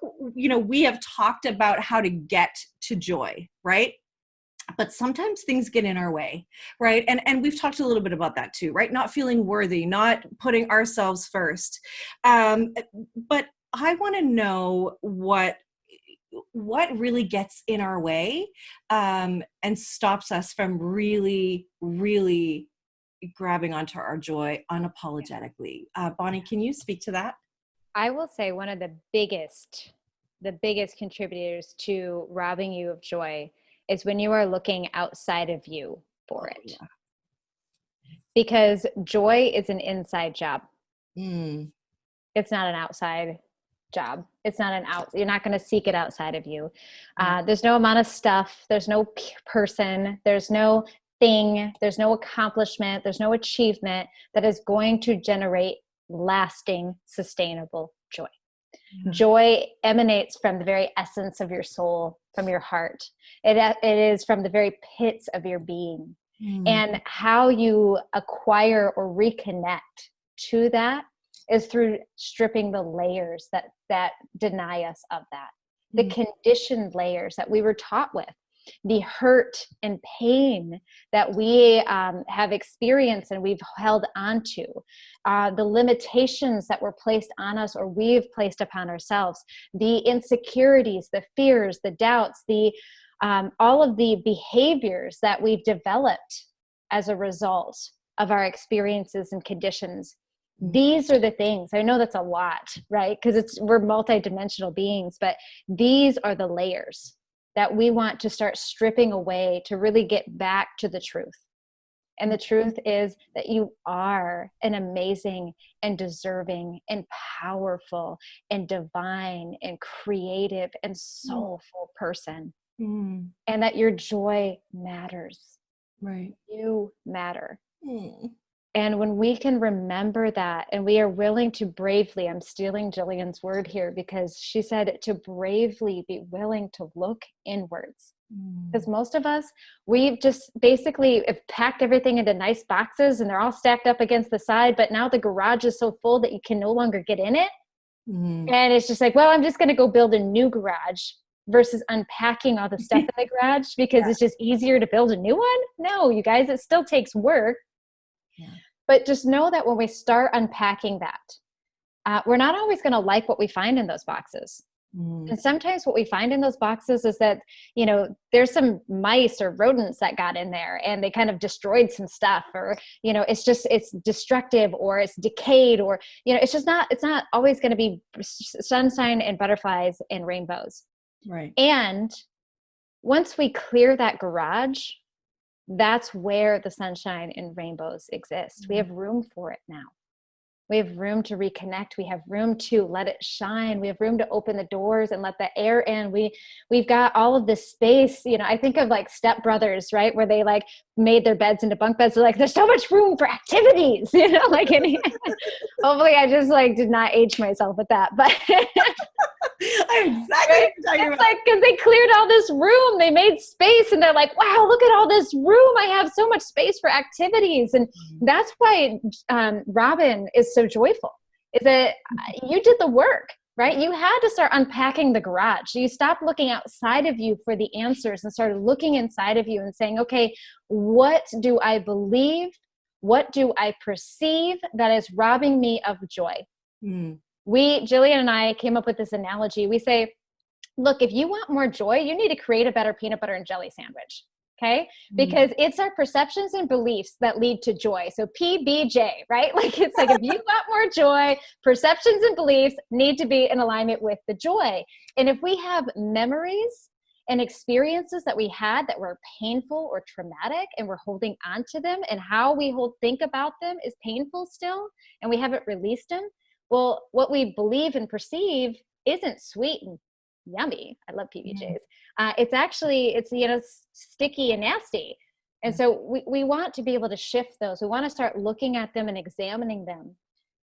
we have talked about how to get to joy, right? But sometimes things get in our way, right? And we've talked a little bit about that too, right? Not feeling worthy, not putting ourselves first. But I want to know what really gets in our way and stops us from really, really grabbing onto our joy unapologetically. Bonnie, can you speak to that? I will say one of the biggest contributors to robbing you of joy is when you are looking outside of you for it. Yeah. Because joy is an inside job. It's not an outside job. It's not you're not going to seek it outside of you. There's no amount of stuff. There's no person. There's no thing. There's no accomplishment. There's no achievement that is going to generate lasting, sustainable joy. Joy emanates from the very essence of your soul, from your heart. It is from the very pits of your being. And how you acquire or reconnect to that is through stripping the layers that deny us of that. The conditioned layers that we were taught with, the hurt and pain that we have experienced and we've held onto, the limitations that were placed on us or we've placed upon ourselves, the insecurities, the fears, the doubts, the all of the behaviors that we've developed as a result of our experiences and conditions. These are the things. I know that's a lot, right? Because we're multidimensional beings, but these are the layers that we want to start stripping away to really get back to the truth. And the truth is that you are an amazing and deserving and powerful and divine and creative and soulful person. And that your joy matters. Right. You matter. And when we can remember that and we are willing to bravely, I'm stealing Jillian's word here because she said to bravely be willing to look inwards. Because most of us, we've just basically packed everything into nice boxes and they're all stacked up against the side, but now the garage is so full that you can no longer get in it. And it's just like, well, I'm just going to go build a new garage versus unpacking all the stuff in the garage because it's just easier to build a new one. No, you guys, it still takes work. But just know that when we start unpacking that, we're not always going to like what we find in those boxes. And sometimes what we find in those boxes is that, there's some mice or rodents that got in there and they kind of destroyed some stuff, or, it's destructive or it's decayed, or, it's not always going to be sunshine and butterflies and rainbows. Right. And once we clear that garage, that's where the sunshine and rainbows exist. We have room for it now. We have room to reconnect. We have room to let it shine. We have room to open the doors and let the air in. We've got all of this space. You know, I think of like Step Brothers, right? Where they like made their beds into bunk beds. They're like, there's so much room for activities, you know, like, hopefully I just like did not age myself with that, but I'm exactly what you're talking about. like, because they cleared all this room, they made space, and they're like, wow, look at all this room. I have so much space for activities. And that's why Robin is so joyful, is that you did the work, right? You had to start unpacking the garage. You stopped looking outside of you for the answers and started looking inside of you and saying, okay, what do I believe? What do I perceive that is robbing me of joy? Jillian and I came up with this analogy. We say, look, if you want more joy, you need to create a better peanut butter and jelly sandwich. Okay. Because it's our perceptions and beliefs that lead to joy. So PBJ, right? Like, it's like, if you want more joy, perceptions and beliefs need to be in alignment with the joy. And if we have memories and experiences that we had that were painful or traumatic, and we're holding on to them, and how we think about them is painful still, and we haven't released them, well, what we believe and perceive isn't sweet and yummy. I love PBJs. It's you know, sticky and nasty. And so we want to be able to shift those. We want to start looking at them and examining them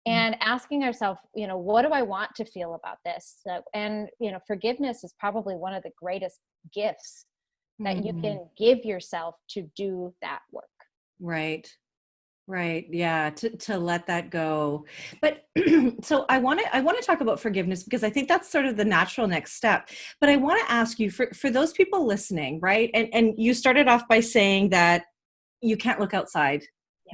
and asking ourselves, you know, what do I want to feel about this? And, you know, forgiveness is probably one of the greatest gifts that you can give yourself to do that work. Right. Right. Yeah. To let that go. But so I want to talk about forgiveness, because I think that's sort of the natural next step. But I want to ask you, for those people listening, right? And you started off by saying that you can't look outside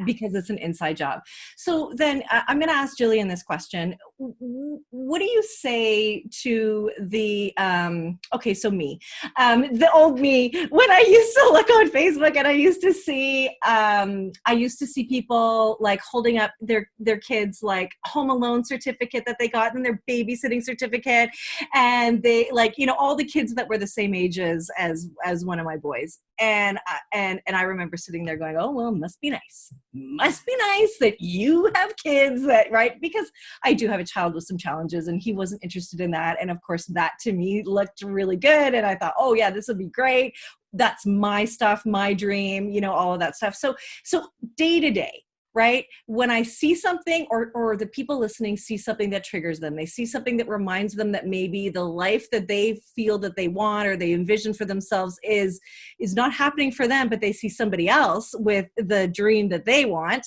because it's an inside job. So then I'm going to ask Jillian this question. What do you say to the, so me, the old me, when I used to look on Facebook and I used to see people like holding up their kids' like Home Alone certificate that they got, and their babysitting certificate. And they, like, you know, all the kids that were the same ages as one of my boys. And I remember sitting there going, oh, well, must be nice that you have kids that, right? Because I do have a child with some challenges, and he wasn't interested in that. And of course, that to me looked really good. And I thought, oh yeah, this would be great. That's my stuff, my dream, you know, all of that stuff. So day to day, right? When I see something, or the people listening see something that triggers them, they see something that reminds them that maybe the life that they feel that they want or they envision for themselves is not happening for them, but they see somebody else with the dream that they want.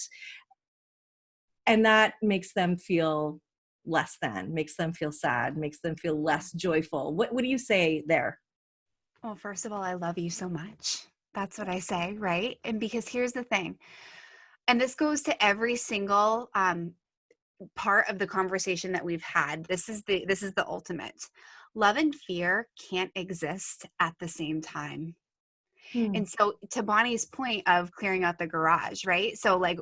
And that makes them feel less than, makes them feel sad, makes them feel less joyful. What do you say there? Well, first of all, I love you so much. That's what I say, right? And because here's the thing, and this goes to every single part of the conversation that we've had. This is the ultimate. Love and fear can't exist at the same time. And so, to Bonnie's point of clearing out the garage, right? So like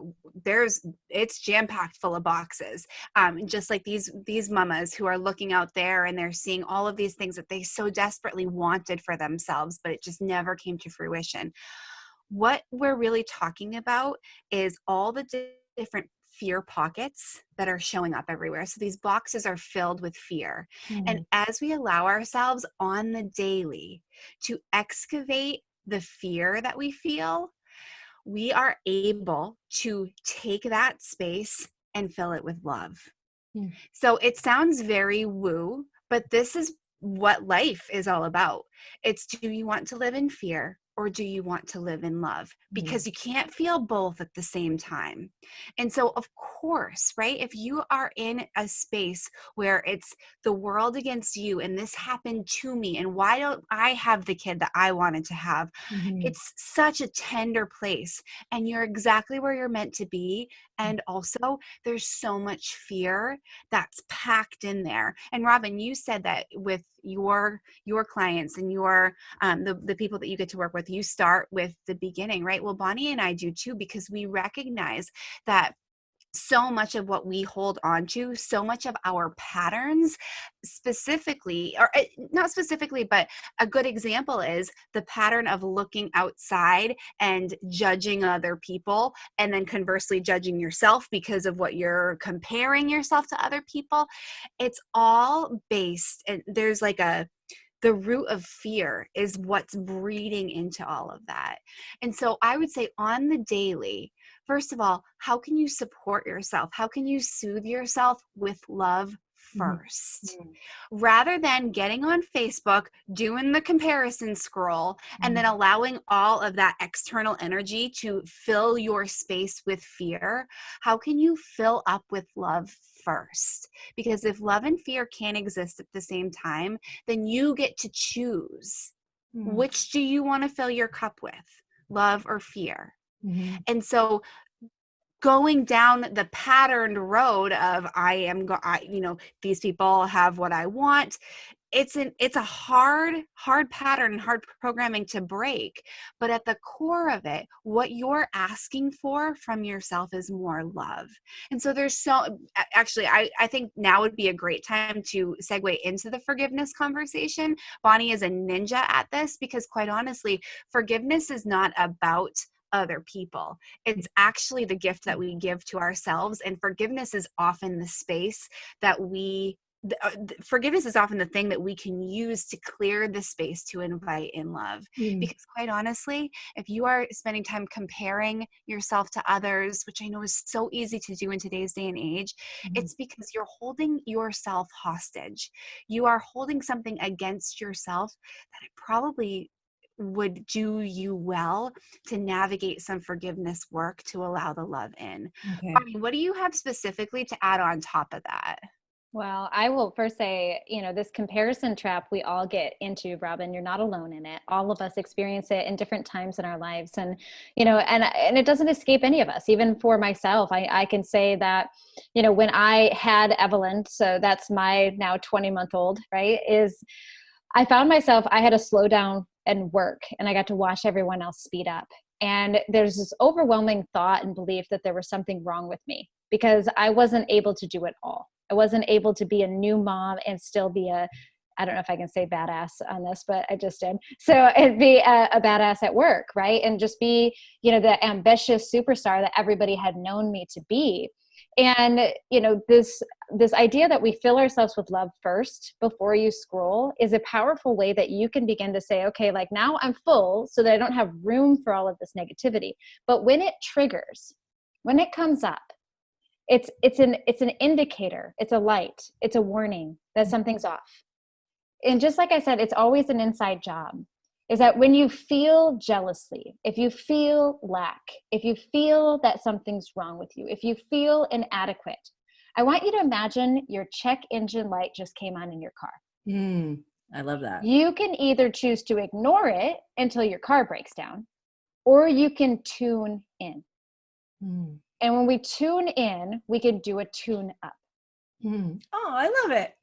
it's jam-packed full of boxes. Just like these mamas who are looking out there and they're seeing all of these things that they so desperately wanted for themselves, but it just never came to fruition. What we're really talking about is all the different fear pockets that are showing up everywhere. So these boxes are filled with fear. And as we allow ourselves on the daily to excavate the fear that we feel, we are able to take that space and fill it with love. So it sounds very woo, but this is what life is all about. It's, do you want to live in fear, or do you want to live in love? Because you can't feel both at the same time. And so, of course, right, if you are in a space where it's the world against you, and this happened to me, and why don't I have the kid that I wanted to have? It's such a tender place, and you're exactly where you're meant to be. And also, there's so much fear that's packed in there. And Robin, you said that with your clients and your the people that you get to work with, you start with the beginning, right? Well, Bonnie and I do too, because we recognize that so much of what we hold on to, so much of our patterns specifically, or not specifically, but a good example is the pattern of looking outside and judging other people, and then conversely judging yourself because of what you're comparing yourself to other people. It's all based, and there's like the root of fear is what's breeding into all of that. And so I would say on the daily, first of all, how can you support yourself? How can you soothe yourself with love first? Mm-hmm. Rather than getting on Facebook, doing the comparison scroll, and then allowing all of that external energy to fill your space with fear, how can you fill up with love first? Because if love and fear can't exist at the same time, then you get to choose. Which do you want to fill your cup with, love or fear? And so going down the patterned road of these people have what I want, it's a hard pattern and hard programming to break. But at the core of it, what you're asking for from yourself is more love. And so I think now would be a great time to segue into the forgiveness conversation. Bonnie is a ninja at this, because quite honestly, forgiveness is not about other people. It's actually the gift that we give to ourselves. And forgiveness is often the space that forgiveness is often the thing that we can use to clear the space to invite in love. Because quite honestly, if you are spending time comparing yourself to others, which I know is so easy to do in today's day and age, it's because you're holding yourself hostage. You are holding something against yourself that it probably would do you well to navigate some forgiveness work to allow the love in. Okay. Bonnie, what do you have specifically to add on top of that? Well, I will first say, this comparison trap we all get into, Robin, you're not alone in it. All of us experience it in different times in our lives. And, and it doesn't escape any of us. Even for myself, I can say that, when I had Evelyn, so that's my now 20-month-old, right, I found myself, I had to slow down and work, and I got to watch everyone else speed up. And there's this overwhelming thought and belief that there was something wrong with me because I wasn't able to do it all. I wasn't able to be a new mom and still be I don't know if I can say badass on this, but I just did. So and be a badass at work, right? And just be, the ambitious superstar that everybody had known me to be. And, this idea that we fill ourselves with love first before you scroll is a powerful way that you can begin to say, okay, like now I'm full so that I don't have room for all of this negativity. But when it triggers, when it comes up, it's an indicator, it's a light, it's a warning that something's off. And just like I said, it's always an inside job. Is that when you feel jealousy, if you feel lack, if you feel that something's wrong with you, if you feel inadequate, I want you to imagine your check engine light just came on in your car. I love that. You can either choose to ignore it until your car breaks down, or you can tune in. And when we tune in, we can do a tune up. Oh, I love it.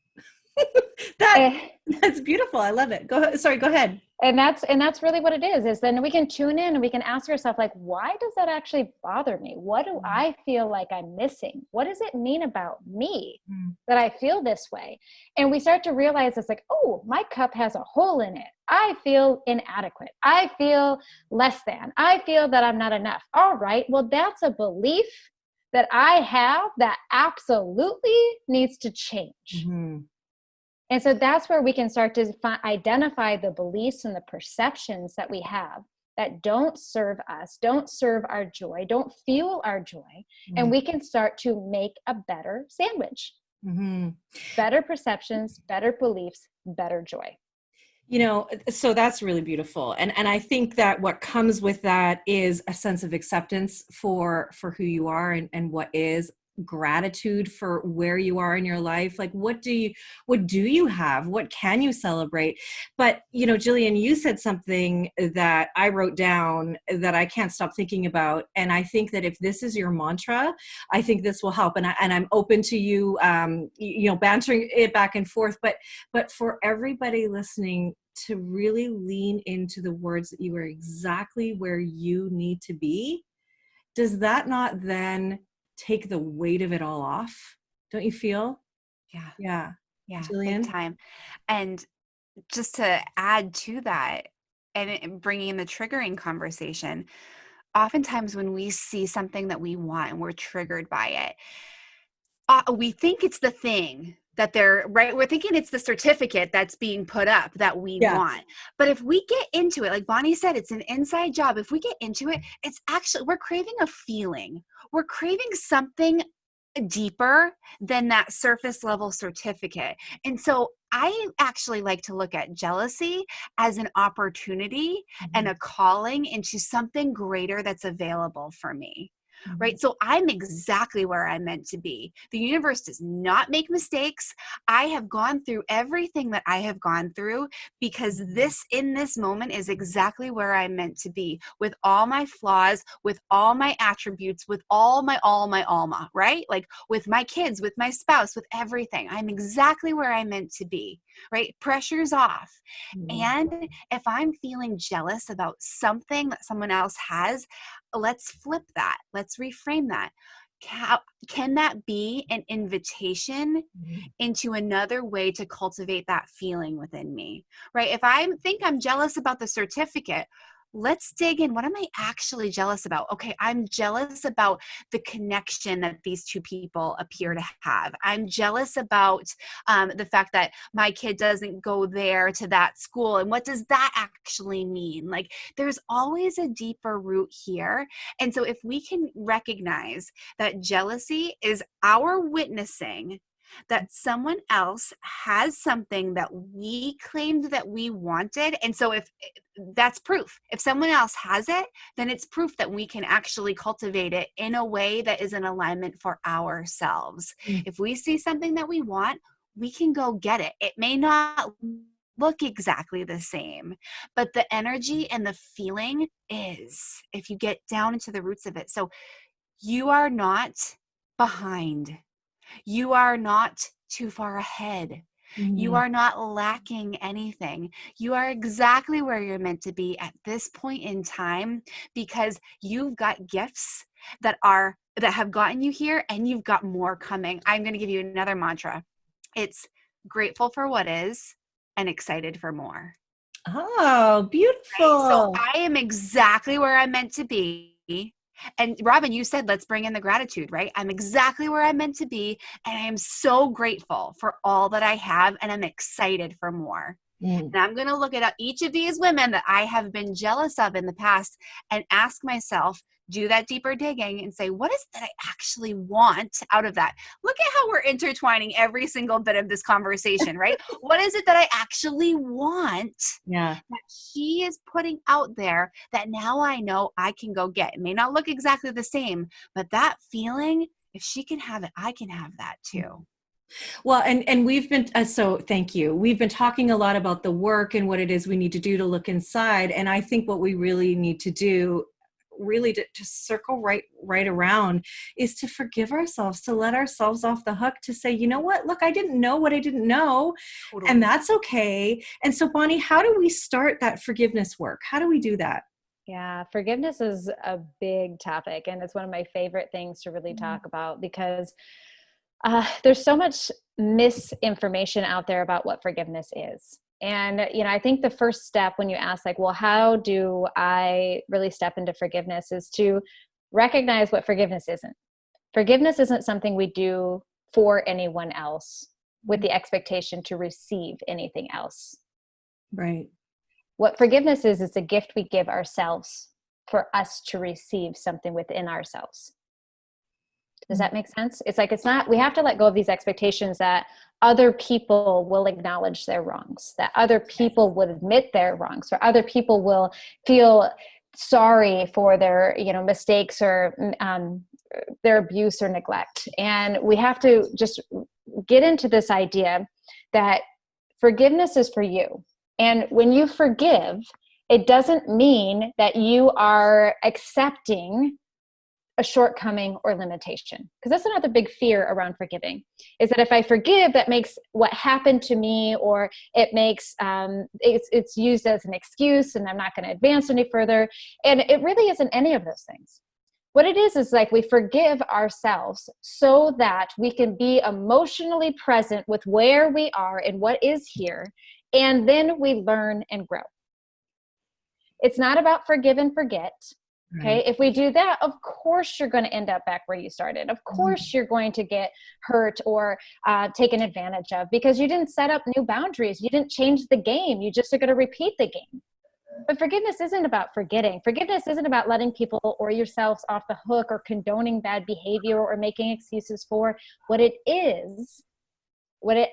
That's beautiful. I love it. Go ahead. And that's really what it is then we can tune in and we can ask ourselves, like, why does that actually bother me? What do I feel like I'm missing? What does it mean about me that I feel this way? And we start to realize it's like, oh, my cup has a hole in it. I feel inadequate. I feel less than. I feel that I'm not enough. All right, well, that's a belief that I have that absolutely needs to change. And so that's where we can start to identify the beliefs and the perceptions that we have that don't serve us, don't serve our joy, don't fuel our joy. And we can start to make a better sandwich. Better perceptions, better beliefs, better joy. So that's really beautiful. And I think that what comes with that is a sense of acceptance for who you are and what is, gratitude for where you are in your life. Like, what do you have? What can you celebrate? But, Jillian, you said something that I wrote down that I can't stop thinking about. And I think that if this is your mantra, I think this will help. And I'm open to you, bantering it back and forth, but for everybody listening to really lean into the words that you are exactly where you need to be. Does that not then take the weight of it all off. Don't you feel? Yeah. Yeah. Yeah. Jillian? Big time. And just to add to that, and bringing in the triggering conversation, oftentimes when we see something that we want and we're triggered by it, we think it's the thing that they're right. We're thinking it's the certificate that's being put up that we Yeah. want. But if we get into it, like Bonnie said, it's an inside job. If we get into it, it's actually, we're craving a feeling. We're craving something deeper than that surface level certificate. And so I actually like to look at jealousy as an opportunity and a calling into something greater that's available for me. Right? So I'm exactly where I'm meant to be. The universe does not make mistakes. I have gone through everything that I have gone through because this in this moment is exactly where I'm meant to be, with all my flaws, with all my attributes, with all my alma, right? Like with my kids, with my spouse, with everything. I'm exactly where I'm meant to be, right? Pressure's off. And if I'm feeling jealous about something that someone else has, let's flip that. Let's reframe that. Can that be an invitation into another way to cultivate that feeling within me, right? If I think I'm jealous about the certificate, let's dig in. What am I actually jealous about? Okay, I'm jealous about the connection that these two people appear to have. I'm jealous about the fact that my kid doesn't go there to that school. And what does that actually mean? Like, there's always a deeper root here. And so if we can recognize that jealousy is our witnessing that someone else has something that we claimed that we wanted. And so if that's proof, if someone else has it, then it's proof that we can actually cultivate it in a way that is in alignment for ourselves. If we see something that we want, we can go get it. It may not look exactly the same, but the energy and the feeling is, if you get down into the roots of it. So you are not behind. You are not too far ahead. You are not lacking anything. You are exactly where you're meant to be at this point in time, because you've got gifts that have gotten you here, and you've got more coming. I'm going to give you another mantra. It's grateful for what is and excited for more. Oh, beautiful. Right? So I am exactly where I'm meant to be. And Robin, you said, let's bring in the gratitude, right? I'm exactly where I'm meant to be. And I am so grateful for all that I have. And I'm excited for more. And I'm going to look at each of these women that I have been jealous of in the past and ask myself, do that deeper digging and say, what is it that I actually want out of that? Look at how we're intertwining every single bit of this conversation, right? What is it that I actually want that she is putting out there that now I know I can go get? It may not look exactly the same, but that feeling, if she can have it, I can have that too. Well, and we've been, so thank you. We've been talking a lot about the work and what it is we need to do to look inside. And I think what we really need to do, really to circle right around, is to forgive ourselves, to let ourselves off the hook, to say, you know what, look, I didn't know what I didn't know. Totally. And that's okay. And so Bonnie, how do we start that forgiveness work? How do we do that? Yeah, forgiveness is a big topic, and it's one of my favorite things to really talk about, because there's so much misinformation out there about what forgiveness is. And, I think the first step when you ask, like, well, how do I really step into forgiveness, is to recognize what forgiveness isn't. Forgiveness isn't something we do for anyone else with the expectation to receive anything else. Right. What forgiveness is, it's a gift we give ourselves for us to receive something within ourselves. Does that make sense? It's like, we have to let go of these expectations that other people will acknowledge their wrongs, that other people would admit their wrongs, or other people will feel sorry for their, mistakes or their abuse or neglect. And we have to just get into this idea that forgiveness is for you. And when you forgive, it doesn't mean that you are accepting a shortcoming or limitation. Because that's another big fear around forgiving, is that if I forgive, that makes what happened to me, or it makes, it's used as an excuse, and I'm not going to advance any further. And it really isn't any of those things. What it is like we forgive ourselves so that we can be emotionally present with where we are and what is here. And then we learn and grow. It's not about forgive and forget. Okay. Right. If we do that, of course, you're going to end up back where you started. Of course, you're going to get hurt or taken advantage of because you didn't set up new boundaries. You didn't change the game. You just are going to repeat the game. But forgiveness isn't about forgetting. Forgiveness isn't about letting people or yourselves off the hook or condoning bad behavior or making excuses for. What it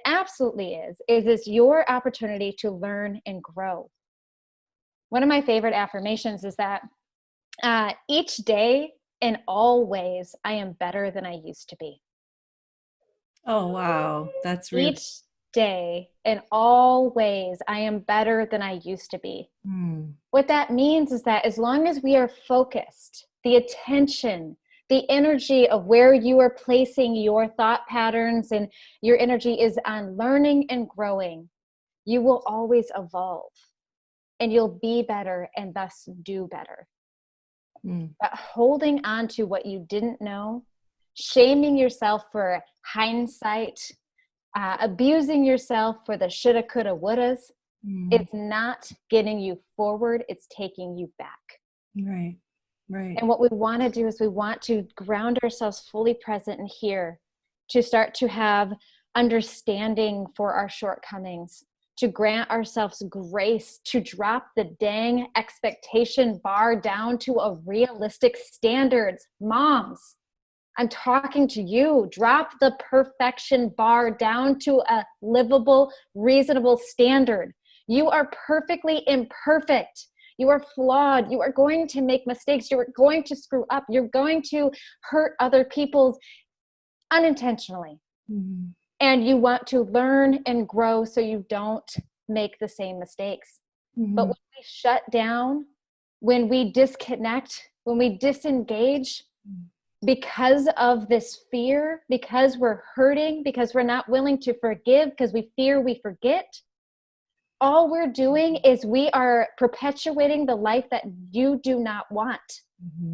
absolutely is your opportunity to learn and grow. One of my favorite affirmations is that each day in all ways, I am better than I used to be. Oh, wow. That's really... Each day in all ways, I am better than I used to be. What that means is that as long as we are focused, the attention, the energy of where you are placing your thought patterns and your energy is on learning and growing, you will always evolve and you'll be better and thus do better. But holding on to what you didn't know, shaming yourself for hindsight, abusing yourself for the shoulda, coulda, wouldas, it's not getting you forward. It's taking you back. Right. Right. And what we want to do is we want to ground ourselves fully present and here to start to have understanding for our shortcomings, to grant ourselves grace, to drop the dang expectation bar down to a realistic standards. Moms, I'm talking to you. Drop the perfection bar down to a livable, reasonable standard. You are perfectly imperfect. You are flawed. You are going to make mistakes. You are going to screw up. You're going to hurt other people unintentionally. And you want to learn and grow so you don't make the same mistakes. But when we shut down, when we disconnect, when we disengage, because of this fear, because we're hurting, because we're not willing to forgive, because we fear we forget, all we're doing is we are perpetuating the life that you do not want.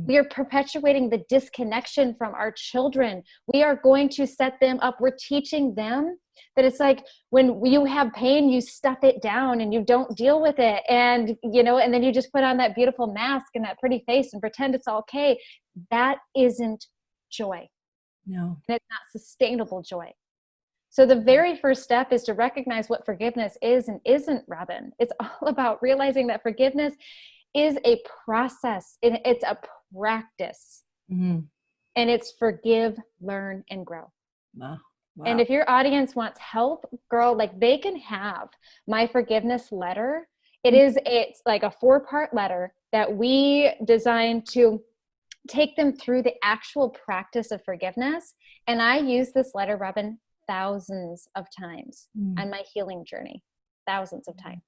We are perpetuating the disconnection from our children. We are going to set them up. We're teaching them that it's like when you have pain, you stuff it down and you don't deal with it. And, and then you just put on that beautiful mask and that pretty face and pretend it's okay. That isn't joy. No. And it's not sustainable joy. So the very first step is to recognize what forgiveness is and isn't, Robin. It's all about realizing that forgiveness is a process. It's a practice. And it's forgive, learn, and grow. Wow. And if your audience wants help, girl, like they can have my forgiveness letter. It's like a 4-part letter that we designed to take them through the actual practice of forgiveness. And I use this letter, Robin, thousands of times on my healing journey, thousands of times.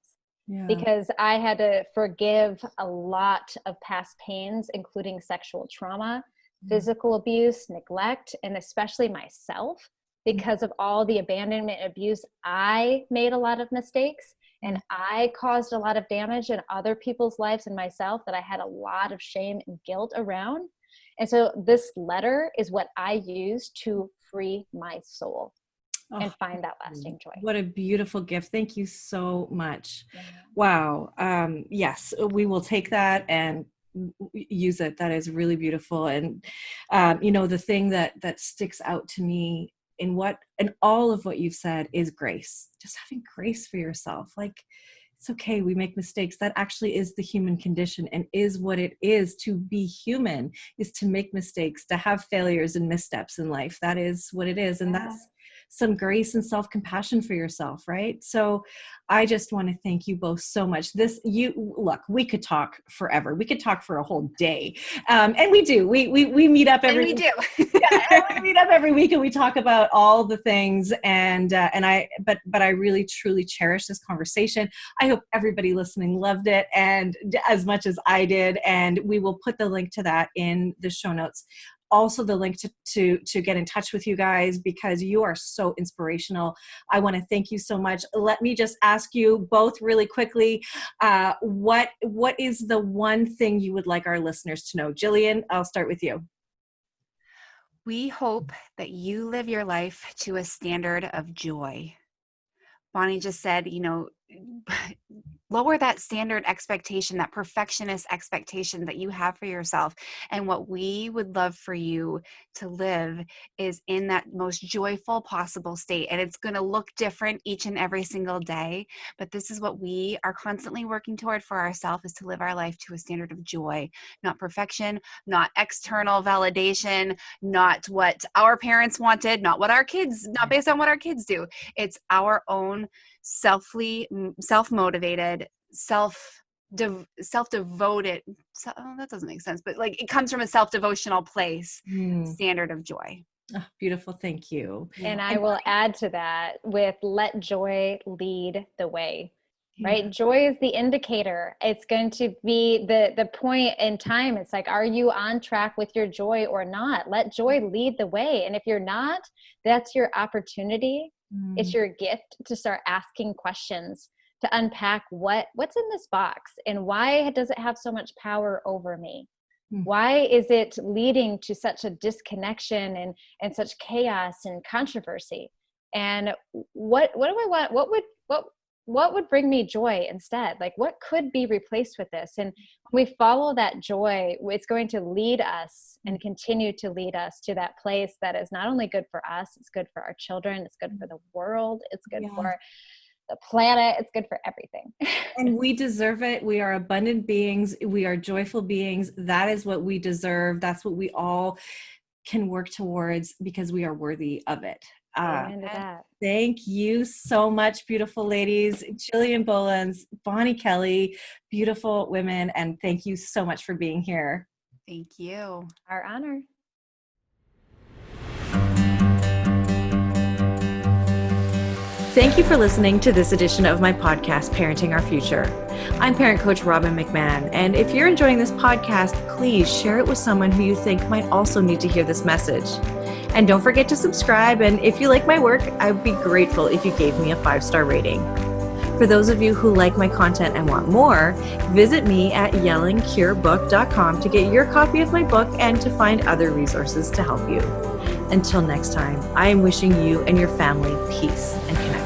Yeah. Because I had to forgive a lot of past pains, including sexual trauma, physical abuse, neglect, and especially myself. Because of all the abandonment and abuse, I made a lot of mistakes and I caused a lot of damage in other people's lives and myself that I had a lot of shame and guilt around. And so this letter is what I use to free my soul and find that lasting joy. What a beautiful gift. Thank you so much. Yeah. Wow. Yes, we will take that and use it. That is really beautiful. And, the thing that sticks out to me in all of what you've said is grace. Just having grace for yourself. Like, it's okay, we make mistakes. That actually is the human condition and is what it is to be human, is to make mistakes, to have failures and missteps in life. That is what it is. And that's some grace and self-compassion for yourself, right? So I just want to thank you both so much. Look, we could talk forever. We could talk for a whole day. And we do. We meet up every week. We meet up every week and we talk about all the things. But I really, truly cherish this conversation. I hope everybody listening loved it and as much as I did. And we will put the link to that in the show notes. Also the link to get in touch with you guys because you are so inspirational. I want to thank you so much. Let me just ask you both really quickly, what is the one thing you would like our listeners to know? Jillian, I'll start with you. We hope that you live your life to a standard of joy. Bonnie just said, lower that standard expectation, that perfectionist expectation that you have for yourself. And what we would love for you to live is in that most joyful possible state. And it's going to look different each and every single day. But this is what we are constantly working toward for ourselves, is to live our life to a standard of joy, not perfection, not external validation, not what our parents wanted, not based on what our kids do. It's our own self-motivated, self-devoted, that doesn't make sense, but like it comes from a self-devotional place, standard of joy. Oh, beautiful. Thank you. And I will add to that with let joy lead the way, right? Joy is the indicator. It's going to be the point in time. It's like, are you on track with your joy or not? Let joy lead the way. And if you're not, that's your opportunity. It's your gift to start asking questions, to unpack what's in this box and why does it have so much power over me? Why is it leading to such a disconnection and such chaos and controversy? And what do I want? What would bring me joy instead? Like, what could be replaced with this? And when we follow that joy, it's going to lead us and continue to lead us to that place that is not only good for us, it's good for our children, it's good for the world, it's good for the planet, it's good for everything. And we deserve it. We are abundant beings. We are joyful beings. That is what we deserve. That's what we all can work towards because we are worthy of it. Thank you so much, beautiful ladies. Jillian Bolens, Bonnie Kelly, beautiful women, and thank you so much for being here. Thank you. Our honor. Thank you for listening to this edition of my podcast, Parenting Our Future. I'm parent coach Robin McMahon, and if you're enjoying this podcast, please share it with someone who you think might also need to hear this message. And don't forget to subscribe, and if you like my work, I would be grateful if you gave me a 5-star rating. For those of you who like my content and want more, visit me at yellingcurebook.com to get your copy of my book and to find other resources to help you. Until next time, I am wishing you and your family peace and connection.